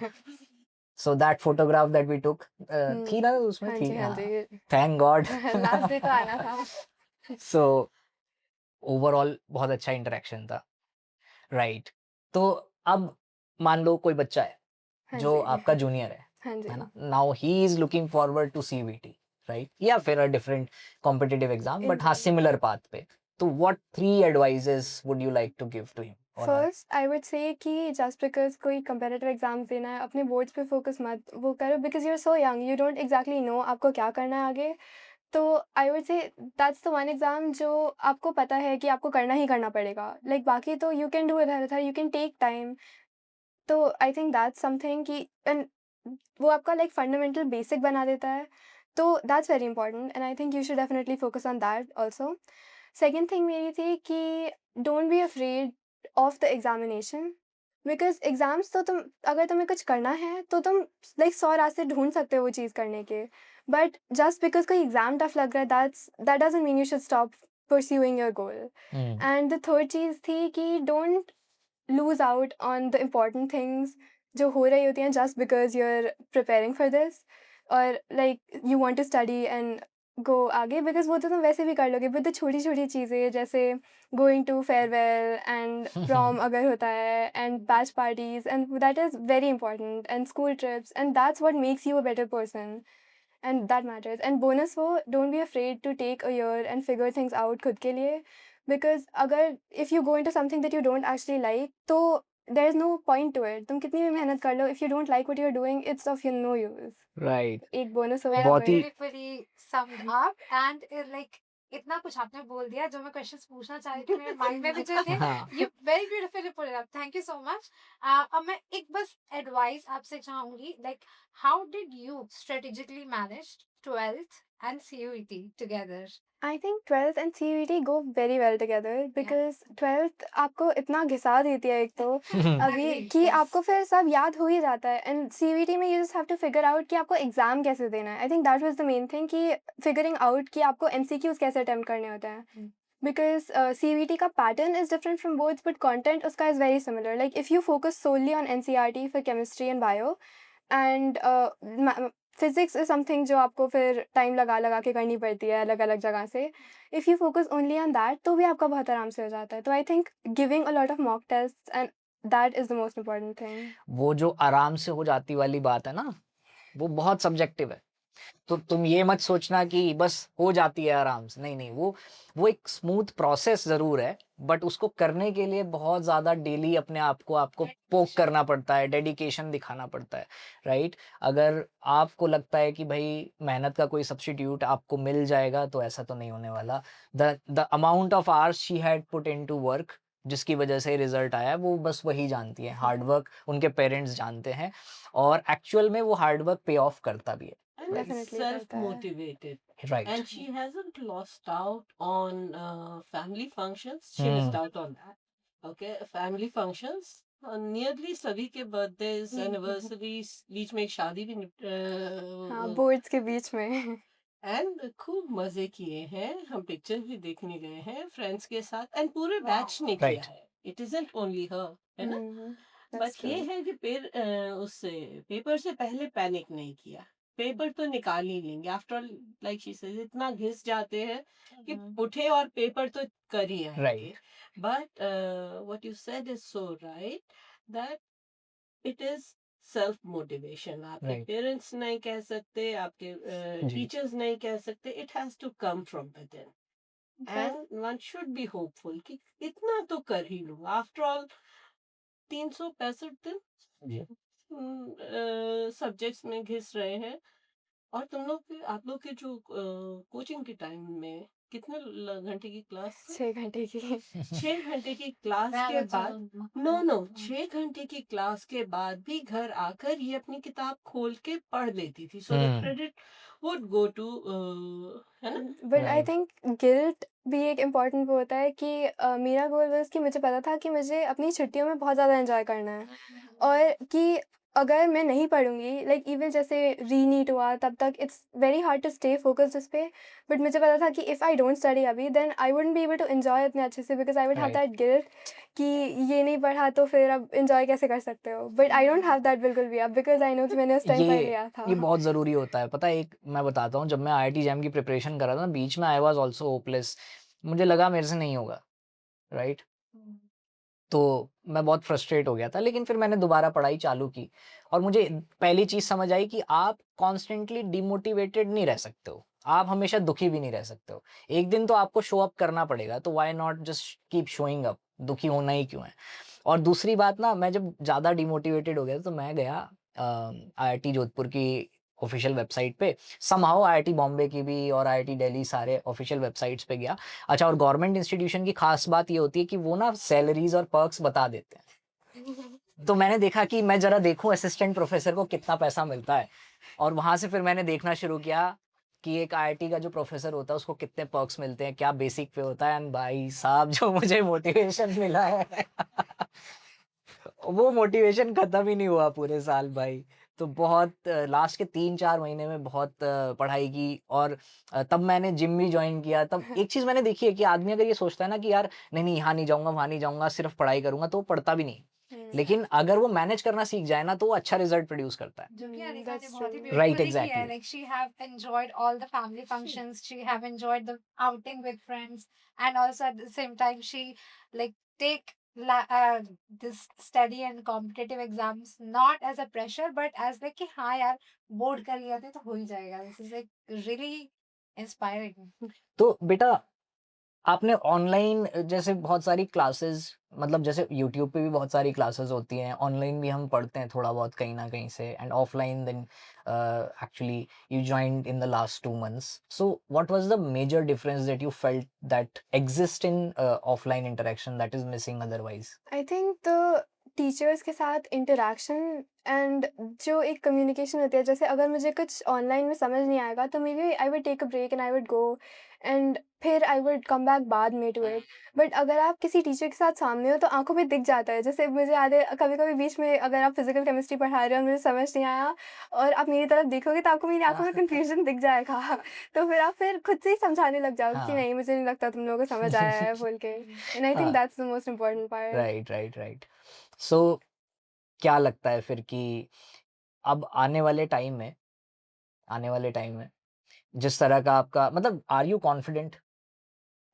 So that photograph that we took, um. थी ना उसमें? हाँ थी, जी, हाँ हाँ। जी। Thank God. लास्ट डे तो आना था। सो ओवरऑल बहुत अच्छा इंटरेक्शन था, राइट। तो अब मान लो कोई बच्चा है हाँ जो जी। आपका जूनियर हाँ है जी। ना? Now he is looking forward to CVT, right? या फिर a different competitive exam, but हाँ, एग्ज़ैक्टली। सिमिलर पाथ पे। तो what 3 advices would you like to give to him और her? First I would say कि जस्ट बिकॉज़ कोई competitive exams देना है, अपने बोर्ड्स पे फ़ोकस मत वो करो, because you are so young, you don't exactly know आपको क्या करना है आगे। तो आई वुड से दैट्स द वन एग्ज़ाम जो आपको पता है कि आपको करना ही करना पड़ेगा। लाइक बाकी तो यू कैन डू इधर-उधर, यू कैन टेक टाइम। तो आई थिंक दैट्स समथिंग कि एंड वो आपका लाइक फंडामेंटल बेसिक बना देता है, तो that's very important, and I think you should definitely focus on that also. Second thing मेरी थी कि don't be afraid of the examination, because exams तो तुम अगर तुम्हें कुछ करना है तो तुम लाइक 100 रास्ते ढूंढ सकते हो वो चीज़ करने के, बट जस्ट बिकॉज कोई एग्जाम टफ लग रहा है that doesn't mean you should stop pursuing your goal. Um, and the third चीज़ थी कि don't lose out on the important things जो हो रही होती हैं just because you're preparing for this, और like you want to study and go आगे, because वो तो तुम वैसे भी कर लोगे, but the छोटी-छोटी चीज़ें जैसे going to farewell and prom अगर होता है and batch parties, and that is very important, and school trips, and that's what makes you a better person, and that matters. And bonus वो don't be afraid to take a year and figure things out खुद के लिए, because अगर if you go into something that you don't actually like, तो there is no point to it. तुम कितनी भी मेहनत कर लो, if you don't like what you're doing, it's of no use. Right. एक bonus हो Well, गया बहुत ही पर beautifully summed up and like इतना कुछ आपने बोल दिया जो मैं क्वेश्चंस पूछना चाह रही थी मेरे माइंड में भी जो थे हाँ, you very beautifully put it up, thank you so much. अब मैं एक बस एडवाइस आपसे चाहूंगी, like how did you strategically manage 12th and CUET together? I think 12th and CUET go very well together because 12th आपको इतना घिसा देती है एक तो अभी Agree, कि yes. आपको फिर सब याद हो ही जाता है एंड CUET में you just have to figure out कि आपको एग्जाम कैसे देना है. I think that was the main thing कि फिगरिंग आउट कि आपको MCQs कैसे अटेम्प्ट करने होते हैं. Because CUET का pattern is different from boards, but content उसका is very similar. Like if you focus solely on NCERT for chemistry and bio, and physics is something जो आपको फिर time लगा के करनी पड़ती है अलग अलग जगह से. If you focus only on that, तो भी आपका बहुत आराम से हो जाता है. तो I think giving a lot of mock tests and that is the most important thing. वो जो आराम से हो जाती वाली बात है ना, वो बहुत सब्जेक्टिव है. तो तुम ये मत सोचना कि बस हो जाती है आराम से. नहीं, वो एक स्मूथ प्रोसेस ज़रूर है, बट उसको करने के लिए बहुत ज़्यादा डेली अपने आप को आपको पोक करना पड़ता है, डेडिकेशन दिखाना पड़ता है, राइट? अगर आपको लगता है कि भाई मेहनत का कोई सब्स्टिट्यूट आपको मिल जाएगा, तो ऐसा तो नहीं होने वाला. The amount of hours she had put into work, जिसकी वजह से रिजल्ट आया, वो बस वही जानती है. हार्ड वर्क उनके पेरेंट्स जानते हैं, और एक्चुअल में वो हार्ड वर्क पे ऑफ करता भी है. And it's Definitely करता है. self-motivated. Right. And she hasn't lost out on family functions. She Hmm. missed out on that. Okay, family functions. Nearly सभी के birthdays, anniversaries, बीच में एक शादी भी हाँ boards के बीच में. एंड खूब मजे किए हैं. हम पिक्चर भी देखने गए हैं फ्रेंड्स के साथ, एंड पूरे बैच ने किया Right. है. इट इजंट ओनली हर, है ना? That's बस ये true. है कि उससे पेपर से पहले पैनिक नहीं किया. पेपर तो निकाल ही लेंगे. After all like she said, इतना घिस जाते हैं कि उठे और पेपर तो कर ही आएंगे. Right. But what you said is so right, that it is self motivation. आपके Right. पेरेंट्स नहीं कह सकते, आपके जी. टीचर्स नहीं कह सकते. It has to come from within, and one should be hopeful कि इतना तो कर ही लूंगा. आफ्टर ऑल 365 दिन जी. सब्जेक्ट्स में घिस रहे हैं. और आप लोग के जो कोचिंग के टाइम में कितने घंटे की क्लास? 6 घंटे की. 6 घंटे की क्लास के बाद, नो 6 घंटे की क्लास के बाद भी घर आकर ये अपनी किताब खोल के पढ़ लेती थी. So the Hmm. Credit would go to, है ना? But I Right. Think guilt भी एक इम्पॉर्टेंट वो होता है कि मेरा गोल वाज कि मुझे पता था कि मुझे अपनी छुट्टियों में बहुत ज़्यादा एंजॉय करना है, और कि अगर मैं नहीं पढ़ूंगी लाइक इवन जैसे रीनीट हुआ तब तक it's very hard to stay focused उस पर. बट मुझे पता था कि इफ़ आई डोंट स्टडी अभी then I wouldn't be able to enjoy इतने अच्छे से, because I would have Right. That guilt कि ये नहीं पढ़ा तो फिर अब एंजॉय कैसे कर सकते हो. But I don't have that बिल्कुल भी अब, बिकॉज आई नो कि मैंने उस टाइम पढ़ ये लिया था. ये बहुत ज़रूरी होता है. पता है, एक मैं बताता हूँ, जब मैं IIT जैम की प्रिपरेशन कर रहा था ना, बीच में आई वाज आल्सो होपलेस. मुझे लगा मेरे से नहीं होगा, राइट? तो मैं बहुत फ्रस्ट्रेट हो गया था, लेकिन फिर मैंने दोबारा पढ़ाई चालू की, और मुझे पहली चीज़ समझ आई कि आप कॉन्स्टेंटली डिमोटिवेटेड नहीं रह सकते हो, आप हमेशा दुखी भी नहीं रह सकते हो. एक दिन तो आपको शो अप करना पड़ेगा, तो why not just keep showing up. दुखी होना ही क्यों है? और दूसरी बात ना, मैं जब ज़्यादा डिमोटिवेटेड हो गया तो मैं गया IIT जोधपुर की ऑफिशियल वेबसाइट पे, समहाउ IIT बॉम्बे की भी और IIT दिल्ली सारे ऑफिशियल वेबसाइट्स पे गया. अच्छा, और गवर्नमेंट इंस्टीट्यूशन की खास बात ये होती है कि वो ना सैलरीज और पर्क्स बता देते हैं. तो मैंने देखा कि मैं जरा देखूं असिस्टेंट प्रोफेसर को कितना पैसा मिलता है, और वहां से फिर मैंने देखना शुरू किया कि एक IIT का जो प्रोफेसर होता है उसको कितने पर्क्स मिलते हैं, क्या बेसिक पे होता है. एंड भाई साहब, जो मुझे मोटिवेशन मिला है वो मोटिवेशन खत्म ही नहीं हुआ पूरे साल भाई. तो बहुत लास्ट के 3-4 महीने में बहुत पढ़ाई की, और तब मैंने जिम भी ज्वाइन किया. तब एक चीज़ मैंने देखी है कि आदमी अगर ये सोचता है ना कि यार नहीं यहाँ नहीं जाऊँगा, वहाँ नहीं जाऊँगा, सिर्फ पढ़ाई करूँगा, तो वो पढ़ता भी नहीं. लेकिन अगर वो मैनेज करना सीख जाए ना, तो वो अच्छा रिजल्ट प्रोड्यूस करता है. जो कि अनिका ने That's बहुत ही true. Right, beautifully किया है. exactly. Like she have enjoyed all the family functions, she have enjoyed the outing with friends, and also at the same time she like take this study and competitive exams not as a pressure but as like कि हाँ यार board कर लिया तो हो ही जाएगा. This is like really inspiring. तो बेटा, आपने ऑनलाइन जैसे बहुत सारी क्लासेस, मतलब जैसे यूट्यूब पे भी बहुत सारी क्लासेस होती हैं, ऑनलाइन भी हम पढ़ते हैं थोड़ा बहुत कहीं ना कहीं से, and offline then actually you joined in the last 2 months. So what was the major difference that you felt that exist in offline interaction that is missing otherwise? I think the teachers के साथ interaction and जो एक communication होती है, जैसे अगर मुझे कुछ ऑनलाइन में समझ नहीं आएगा तो maybe I would take a break and I would go and फिर आई वुड कम बैक बाद में टू इट। बट अगर आप किसी टीचर के साथ सामने हो तो आंखों में दिख जाता है। जैसे मुझे याद है कभी कभी बीच में अगर आप फिजिकल केमिस्ट्री पढ़ा रहे हो और मुझे समझ नहीं आया और आप मेरी तरफ देखोगे तो आपको मेरी आंखों में कंफ्यूजन दिख जाएगा तो फिर आप फिर खुद से ही समझाने लग जाओगे कि हाँ नहीं मुझे नहीं लगता तुम लोगों को समझ आया है बोल के। एंड आई थिंक हाँ that's the most important part. Right right right. So क्या लगता है फिर कि अब आने वाले टाइम में जिस तरह का आपका मतलब are you confident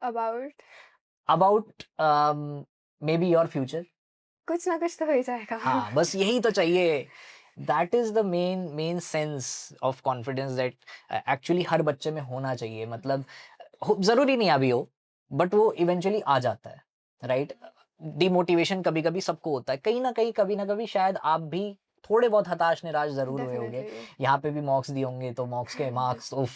about about maybe your future? कुछ ना कुछ तो हो ही जाएगा। हाँ बस यही तो चाहिए। That is the main sense of confidence that actually हर बच्चे में होना चाहिए। मतलब जरूरी नहीं अभी हो बट वो इवेंचुअली आ जाता है, राइट? डिमोटिवेशन कभी कभी सबको होता है कहीं ना कहीं, कभी ना कभी शायद आप भी थोड़े बहुत हताश निराश जरूर हुए होंगे। डेफिनेटली। यहाँ पे भी मॉक्स दिए होंगे तो मॉक्स के मार्क्स उफ,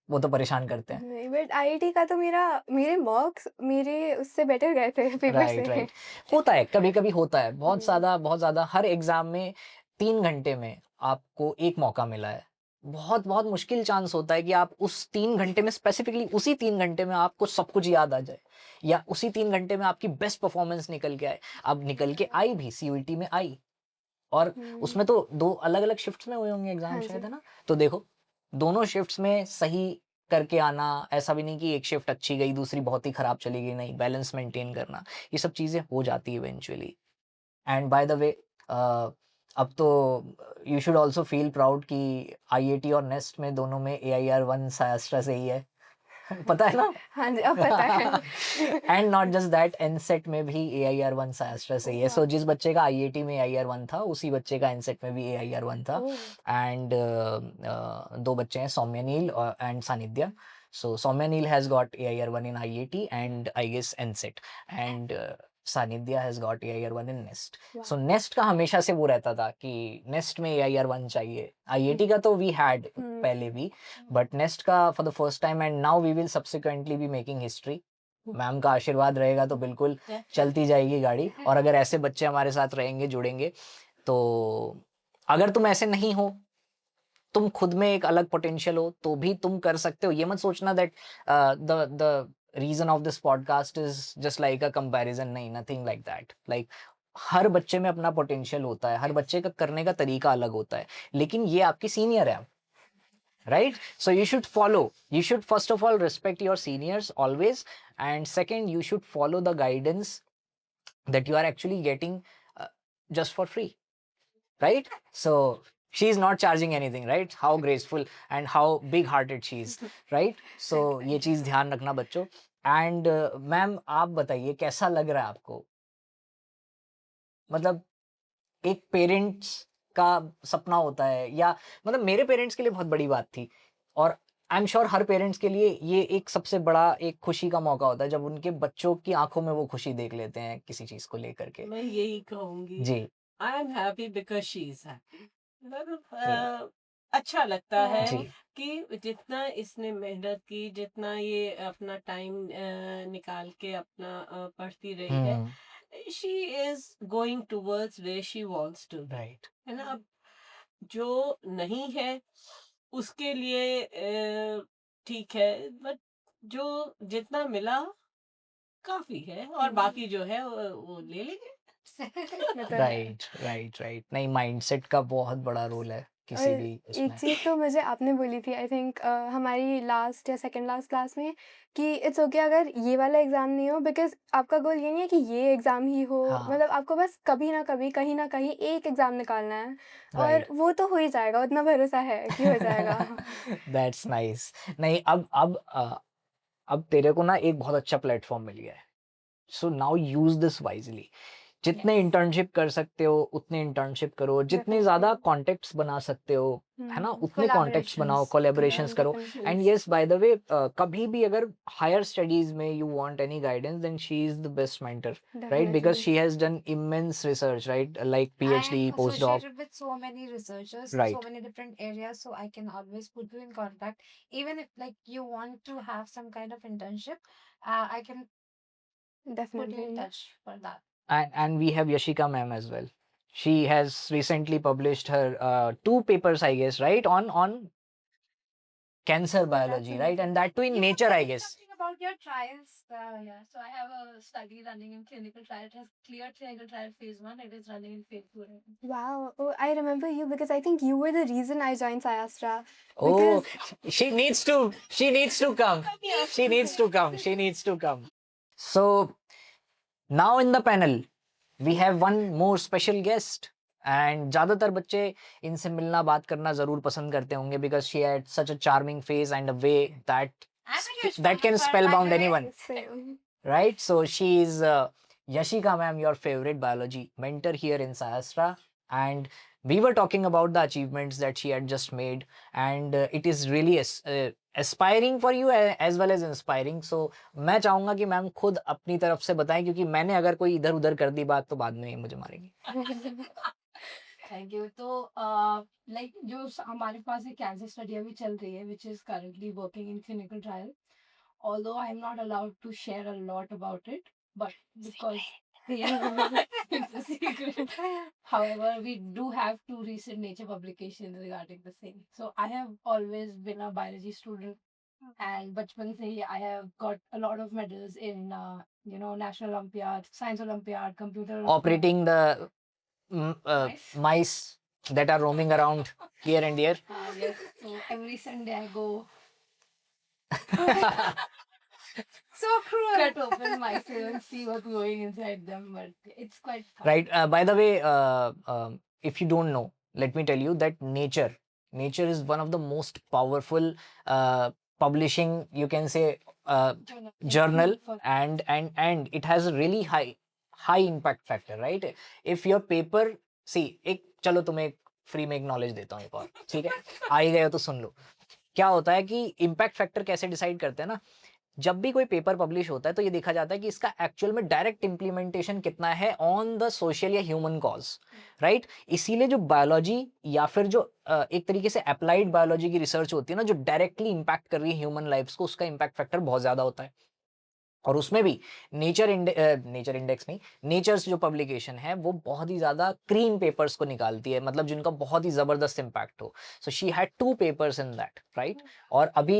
वो तो परेशान करते हैं। नहीं बट आईआईटी का तो मेरे मार्क्स मेरे उससे बेटर गए थे पेपर से। Right right. होता है कभी कभी होता है, हम्म, बहुत ज्यादा। हर एग्जाम में 3 घंटे में आपको एक मौका मिला है। बहुत बहुत मुश्किल चांस होता है कि आप उस 3 घंटे में स्पेसिफिकली उसी 3 घंटे में आपको सब कुछ याद आ जाए या उसी 3 घंटे में आपकी बेस्ट परफॉर्मेंस निकल के आए। अब निकल के आई भी, सीयूईटी में आई और हम्म, उसमें तो 2 अलग-अलग शिफ्ट्स में हुए होंगे एग्ज़ाम हाँ शायद, जी। है ना? तो देखो, दोनों शिफ्ट्स में सही करके आना, ऐसा भी नहीं कि एक शिफ्ट अच्छी गई, दूसरी बहुत ही खराब चली गई, नहीं, बैलेंस मेंटेन करना, ये सब चीज़ें हो जाती है eventually. And by the way uh, अब तो you should also feel proud कि आईआईटी और नेस्ट में दोनों में एआईआर 1 सायास्ट्रा से ही है। पता है ना? हाँ जी, अब पता है। एंड नॉट जस्ट दैट, एनसेट में भी एआईआर 1 सायास्ट्रा से ही है। ओह सो जिस बच्चे का आईआईटी में एआईआर 1 था उसी बच्चे का एनसेट में भी एआईआर 1 था। ओह एंड 2 बच्चे हैं, Saumya Neel and Sanidhya. So Saumya Neel has got AIR 1 in IIT and I guess NCET and Sanidhya has got AIR 1 in NEST. So वाह। नेस्ट का हमेशा से वो रहता था कि नेस्ट में एआईआर 1 चाहिए। आईआईटी का तो वी हैड पहले भी, बट नेस्ट का for the first time and now we will subsequently be making history. Ma'am का आशीर्वाद रहेगा तो बिल्कुल चलती जाएगी गाड़ी। और अगर ऐसे बच्चे हमारे साथ रहेंगे, जुड़ेंगे, तो अगर तुम ऐसे नहीं हो, तुम खुद में एक अलग पोटेंशियल हो तो भी तुम कर सकते हो। ये मत सोचना that the reason of this podcast is just like a comparison, नहीं, नथिंग लाइक दैट। लाइक हर बच्चे में अपना पोटेंशियल होता है, हर बच्चे का करने का तरीका अलग होता है, लेकिन ये आपकी सीनियर है, right? So you should first of all respect your seniors always, and second you should follow the guidance that you are actually getting just for free, right? So she is not charging anything, right? How graceful and how big hearted she is, right? So ये चीज ध्यान रखना बच्चों। And ma'am आप बताइए कैसा लग रहा है आपको? मतलब एक पेरेंट्स का सपना होता है, या मतलब मेरे पेरेंट्स के लिए बहुत बड़ी बात थी और I am sure her parents के लिए ये एक सबसे बड़ा एक खुशी का मौका होता है जब उनके बच्चों की आंखों में वो खुशी देख लेते हैं किसी चीज को लेकर के। मैं यही कहूंगी, जी। I am happy because she is happy. मतलब जी। अच्छा लगता है जी। कि जितना इसने मेहनत की, जितना ये अपना टाइम निकाल के अपना पढ़ती रही है, hmm. She is going towards where she wants to be, right. है ना? अब जो नहीं है उसके लिए ठीक है, बट जो जितना मिला काफी है, और बाकी जो है वो ले लेंगे। मतलब राइट राइट राइट। नहीं, माइंडसेट का बहुत बड़ा रोल है किसी और भी एक इसमें। चीज़ तो मुझे आपने बोली थी आई थिंक हमारी लास्ट या सेकंड लास्ट क्लास में कि इट्स ओके अगर ये वाला एग्ज़ाम नहीं हो बिकॉज़ आपका गोल ये नहीं है कि ये एग्ज़ाम ही हो। हाँ। मतलब आपको बस कभी ना कभी कहीं न कहीं एक एग्ज़ाम निकालना है और राइट। वो तो हो ही जाएगा, उतना भरोसा है कि हो जाएगा। That's nice. नहीं, अब तेरे को ना एक बहुत अच्छा प्लेटफॉर्म मिल गया है। So now use this wisely. जितने यस इंटर्नशिप कर सकते हो उतने इंटर्नशिप करो, जितने ज्यादा डेफ़िनिटली। कॉन्टेक्ट्स बना सकते हो, है ना, उतने कॉन्टेक्ट्स बनाओ, कोलैबोरेशंस कोलेबोरेशंस करो। Definitely. And yes, by the way, कभी भी अगर हायर स्टडीज में you want any guidance then she is the best mentor, right? Because definitely. She has done immense research, right, like I PhD, am post doc, associated with so many researchers, so right. many different areas, so I can always put you in contact. Even if like you want to have some kind of internship, I can put you in definitely. touch for that. and we have Yashika ma'am as well. She has recently published her 2 papers, I guess, right? On cancer biology, right? And that too in You were Nature, I telling guess. something about your trials. Yeah, so I have a study running in clinical trial. It has cleared clinical trial phase 1. It is running in phase 2 right now. Wow. Oh, I remember you because I think you were the reason I joined Sayastra. Oh, Because she needs to come. She needs to come. She needs to come. So now in the panel, we have one more special guest. And ज़्यादातर बच्चे इनसे मिलना बात करना ज़रूर पसंद करते होंगे because she had such a charming face and a way that I'm a huge that can fan of her, by spellbound the way. anyone, same. right? So she is Yashika ma'am, your favorite biology mentor here in Sahasra, and we were talking about the achievements that she had just made, and it is really aspiring for you as well as inspiring. So मैं चाहूंगा कि ma'am खुद अपनी तरफ से बताएं, क्योंकि मैंने अगर कोई इधर उधर कर दी बात तो बाद में ये मुझे मारेंगे. Thank you. तो लाइक जो हमारे पास एक कैंसर स्टडी अभी चल रही है which is currently working in clinical trial, although I'm not allowed to share a lot about it, but because it's a secret. However, we do have 2 recent Nature publications regarding the same. So I have always been a biology student, and bachpan se hi I have got a lot of medals in National Olympiad, Science Olympiad, Computer Olympiad. Operating the Nice. mice that are roaming around here and here. Yes, so every Sunday I go So cruel. cut open myself and see what's going inside them, but it's quite fun. Right. By the way, if you don't know, let me tell you that nature is one of the most powerful publishing, you can say, journal, For- and it has a really high impact factor, right? If your paper, see, एक चलो तुम्हें free में एक knowledge देता हूँ एक और, ठीक है, आ ही गए हो तो सुन लो. क्या होता है कि इम्पैक्ट फैक्टर कैसे डिसाइड करते हैं ना, जब भी कोई पेपर पब्लिश होता है तो ये देखा जाता है कि इसका एक्चुअल में डायरेक्ट इंप्लीमेंटेशन कितना है ऑन द सोशल या ह्यूमन कॉज, राइट? इसीलिए जो बायोलॉजी या फिर जो एक तरीके से अप्लाइड बायोलॉजी की रिसर्च होती है ना, जो डायरेक्टली इंपैक्ट कर रही है ह्यूमन लाइफ्स को, उसका इंपैक्ट फैक्टर बहुत ज्यादा होता है. और उसमें भी नेचर इंडेक्स नहीं, नेचर्स जो पब्लिकेशन है वो बहुत ही ज्यादा क्लीन पेपर्स को निकालती है, मतलब जिनका बहुत ही जबरदस्त इम्पैक्ट हो. So she had 2 papers in that, right? और अभी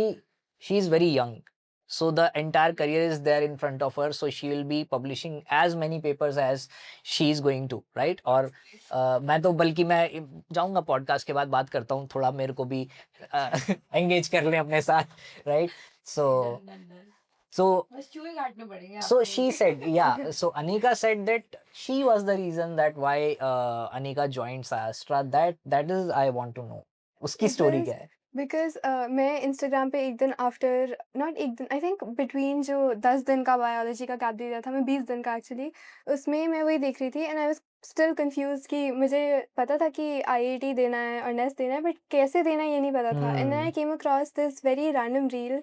she is very young, so the entire career is there in front of her, so she will be publishing as many papers as she is going to, right? और मैं तो बल्कि मैं जाऊंगा podcast के बाद बात करता हूँ, थोड़ा मेरे को भी एंगेज कर लें अपने साथ, right? so Done. so बस चूहे काटने पड़ेंगे so आपको। she said, yeah, so Anika said that she was the reason that why Anika joined Sahastra. That is I want to know उसकी स्टोरी क्या है. बिकॉज मैं इंस्टाग्राम पे एक दिन आफ्टर नॉट एक दिन आई थिंक बिटवीन जो 10 दिन का बायोलॉजी का गैप दे दिया था मैं 20 दिन का एक्चुअली, उसमें मैं वही देख रही थी and I was still confuse कि मुझे पता था कि आईआईटी देना है और नेस्ट देना है बट कैसे देना है ये नहीं पता था. And I came across this very random reel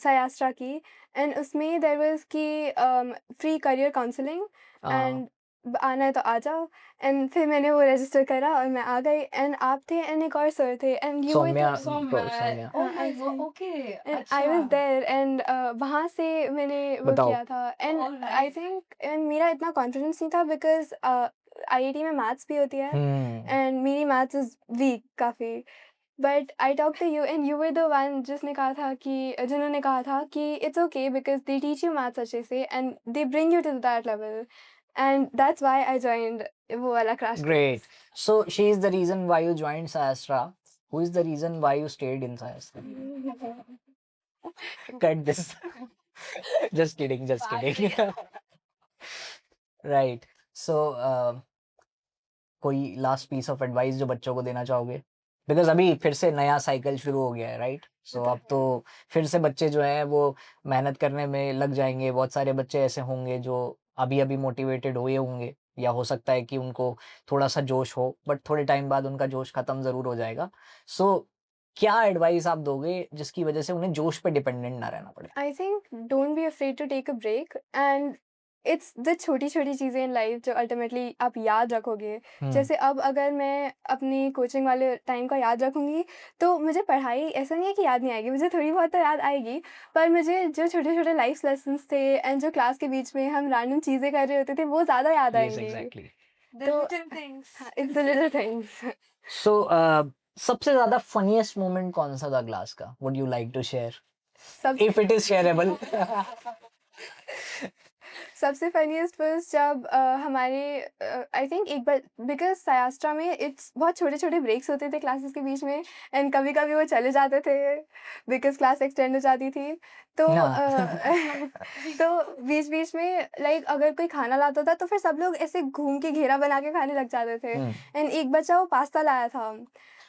SIASTA की, एंड उसमें देयर वाज कि फ्री करियर काउंसलिंग एंड आना है तो आ जाओ. एंड फिर मैंने वो रजिस्टर करा और मैं आ गई एंड आप थे एंड एक और सर थे एंड यू सौम्या हाँ, okay and I was there and वहाँ से मैंने वो बताओ. किया था. And Alright. I think and मेरा इतना कॉन्फिडेंस नहीं था बिकॉज आईआईटी में मैथ्स भी होती है एंड मेरी मैथ्स इज वीक काफ़ी. But I talk to you and you were the one जिन्होंने कहा था कि it's okay because they teach you maths अच्छे से and they bring you to that level and that's why I joined वो वाला crash Great. So she is the reason why you joined Sahastra. Who is the reason why you stayed in Sahastra? Cut this. Just kidding. Right. So कोई last piece of advice जो बच्चों को देना चाहोगे? Because अभी फिर से नया साइकिल शुरू हो गया है, राइट? सो अब तो फिर से बच्चे जो हैं वो मेहनत करने में लग जाएंगे. बहुत सारे बच्चे ऐसे होंगे जो अभी मोटिवेटेड हुए होंगे, या हो सकता है कि उनको थोड़ा सा जोश हो, बट थोड़े टाइम बाद उनका जोश खत्म जरूर हो जाएगा. सो क्या एडवाइस आप दोगे जिसकी वजह से उन्हें जोश पे डिपेंडेंट ना रहना पड़े? I think don't be afraid to take a break and it's the छोटी-छोटी चीज़ें इन लाइफ जो अल्टीमेटली आप याद रखोगे। जैसे अब अगर मैं अपनी कोचिंग वाले टाइम का याद रखूँगी, तो मुझे पढ़ाई ऐसा नहीं है कि याद नहीं आएगी, मुझे थोड़ी बहुत तो याद आएगी, पर मुझे जो छोटे-छोटे लाइफ लेसन्स थे एंड जो क्लास के बीच में हम रैंडम चीज़ें कर रहे होते थे, वो ज़्यादा याद Yes, आएँगी। exactly. The तो little things. हाँ, it's the little things. So, सबसे ज़्यादा फनीएस्ट मोमेंट कौन सा था क्लास का? Would you like to share? सब If it is shareable. सबसे फनीएस्ट वाज़ जब हमारे आई थिंक एक बार बिकॉज़ सायास्ट्रा में इट्स बहुत छोटे-छोटे ब्रेक्स होते थे क्लासेस के बीच में एंड कभी-कभी वो चले जाते थे बिकॉज़ क्लास एक्सटेंड हो जाती थी। तो हाँ. तो बीच-बीच में लाइक अगर कोई खाना लाता था तो फिर सब लोग ऐसे घूम के घेरा बना के खाने लग जाते थे Hmm. एंड एक बच्चा वो पास्ता लाया था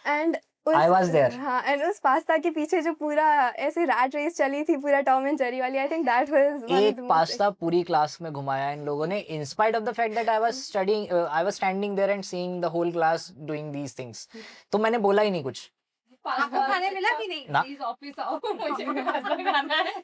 एंड I was there. हाँ एंड उस पास्ता के पीछे जो पूरा ऐसे रैट रेस चली थी पूरा टॉम एंड जेरी वाली आई think that was one of एक द मोस्ट पास्ता पूरी क्लास में घुमाया इन लोगों ने in spite of the fact that I was standing there and seeing the whole class doing these things. तो मैंने बोला ही नहीं कुछ. आपको खाने मिला कि नहीं? ना. प्लीज ऑफिस आओ मुझे भी पास्ता खाना है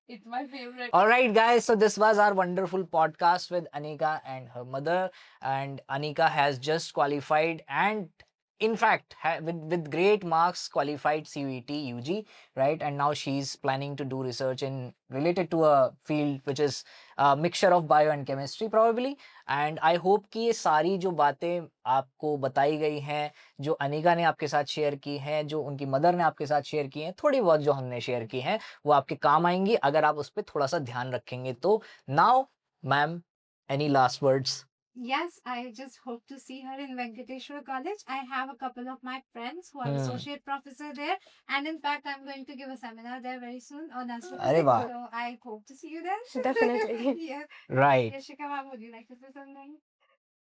it's my favourite All right, guys. So this was our wonderful podcast with Anika and her mother. And Anika has just qualified and, in fact, with great marks, qualified CUET UG, right? And now she's planning to do research in related to a field which is a mixture of bio and chemistry, probably. And I hope कि ये सारी जो बातें आपको बताई गई हैं, जो अनिका ने आपके साथ शेयर की हैं, जो उनकी मदर ने आपके साथ शेयर की हैं, थोड़ी बहुत जो हमने शेयर की हैं, वो आपके काम आएंगी अगर आप उस पर थोड़ा सा ध्यान रखेंगे तो. Now ma'am, any last words? Yes, I just hope to see her in Venkateshwar College. I have a couple of my friends who are associate professor there, and in fact, I'm going to give a seminar there very soon on अरे astrophysics. वाह. So I hope to see you there. Definitely. Yes. Right. Yashika ma'am, would you like to say something?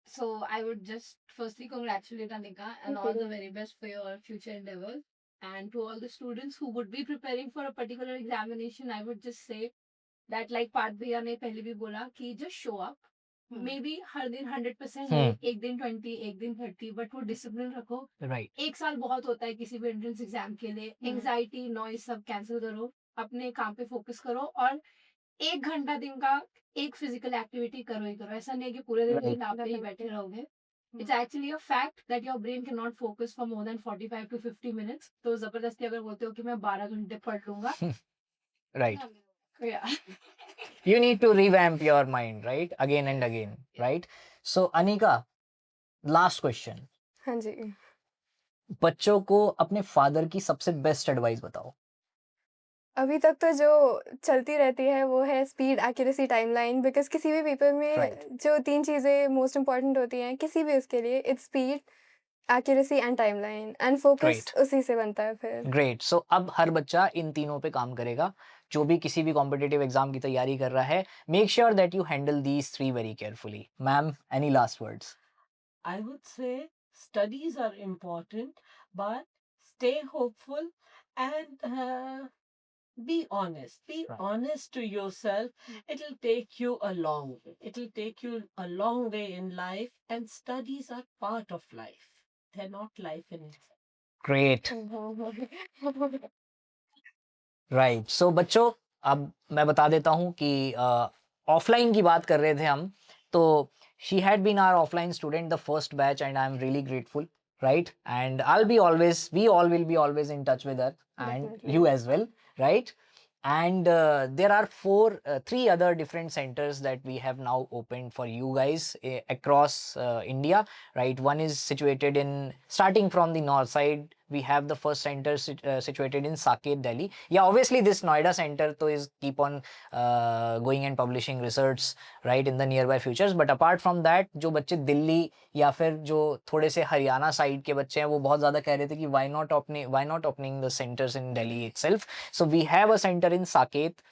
So I would just firstly congratulate Anika and all the very best for your future endeavors. And to all the students who would be preparing for a particular examination, I would just say that like Parth भैया ने पहले भी बोला कि just show up. Maybe हर दिन 100% हो, एक दिन 20, एक दिन 30, बट वो डिसिप्लिन रखो. Right. एक साल बहुत होता है किसी भी एंट्रेंस एग्जाम के लिए. एंजाइटी नॉइज सब कैंसिल करो, अपने काम पे फोकस करो और 1 घंटा दिन का एक फिजिकल एक्टिविटी करो ही करो. ऐसा नहीं है कि पूरे दिन Right. आप पे ही बैठे रहोगे. It's actually a fact that your brain can not focus for more than 45 to 50 minutes. तो जबरदस्ती अगर बोलते हो कि मैं 12 घंटे पढ़ लूंगा, Right. yeah. You need to revamp your mind, right? Again and again, right? So Anika, last question. हाँ जी। बच्चों को अपने फादर की सबसे बेस्ट एडवाइस बताओ. अभी तक तो जो चलती रहती है वो है स्पीड, एक्यूरेसी, टाइमलाइन बिकॉज़ किसी भी पेपर में Right. जो 3 चीज़ें मोस्ट इम्पोर्टेंट होती हैं किसी भी उसके लिए its speed, accuracy and timeline and focus Right. उसी से बनता है फिर। ग्रेट. सो अब हर बच्चा इन तीनों पे काम करेगा जो भी किसी भी कॉम्पिटिटिव एग्जाम की तैयारी कर रहा है. Make sure that you handle these 3 very carefully. Ma'am, any last words? I would say studies are important, but stay hopeful and be honest. Be Right. honest to yourself. It'll take you a long way. It'll take you a long way in life, and studies are part of life. They're not life in itself. Great. Right. So बच्चों, अब मैं बता देता हूँ कि offline की बात कर रहे थे हम, तो she had been our offline student the first batch and I am really grateful, right? And we all will be always in touch with her and Definitely. you as well, right? And there are 3 other different centers that we have now opened for you guys across India, right? One is situated starting from the north side. We have the first center situated in Saket, Delhi. Yeah, obviously this Noida center is keep on going and publishing research, right, in the nearby futures. But apart from that, जो बच्चे दिल्ली या फिर जो थोड़े से Haryana side के बच्चे हैं वो बहुत ज़्यादा कह रहे थे कि why not opening the centers in Delhi itself. So we have a center in Saket,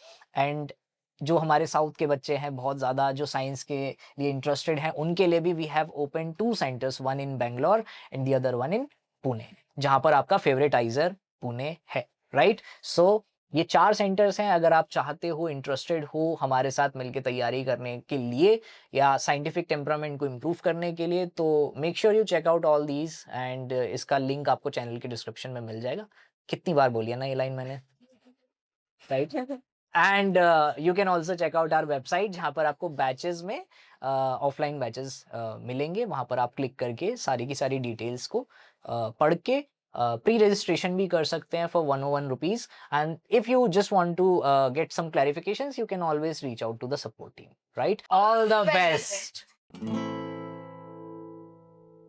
and जो हमारे साउथ के बच्चे हैं बहुत ज़्यादा जो साइंस के लिए इंटरेस्टेड हैं उनके लिए भी we have opened 2 centers, one in Bangalore and the other one in Pune, जहां पर आपका फेवरेटाइजर पुणे है, राइट? सो ये 4 सेंटर्स हैं. अगर आप चाहते हो, इंटरेस्टेड हो हमारे साथ मिलकर तैयारी करने के लिए या साइंटिफिक टेम्परामेंट को इम्प्रूव करने के लिए, तो make sure you check out all these and इसका लिंक आपको चैनल के डिस्क्रिप्शन में मिल जाएगा. कितनी बार बोलिए ना ये लाइन मैंने, right? And you can also check out our website, जहाँ पर आपको बैचेस में ऑफलाइन बैचेस मिलेंगे। वहाँ पर आप क्लिक करके सारी की सारी डिटेल्स को पढ़ के प्री रजिस्ट्रेशन भी कर सकते हैं for 101 rupees. And if you just want to get some clarifications, you can always reach out to the support team, right? All the Very best.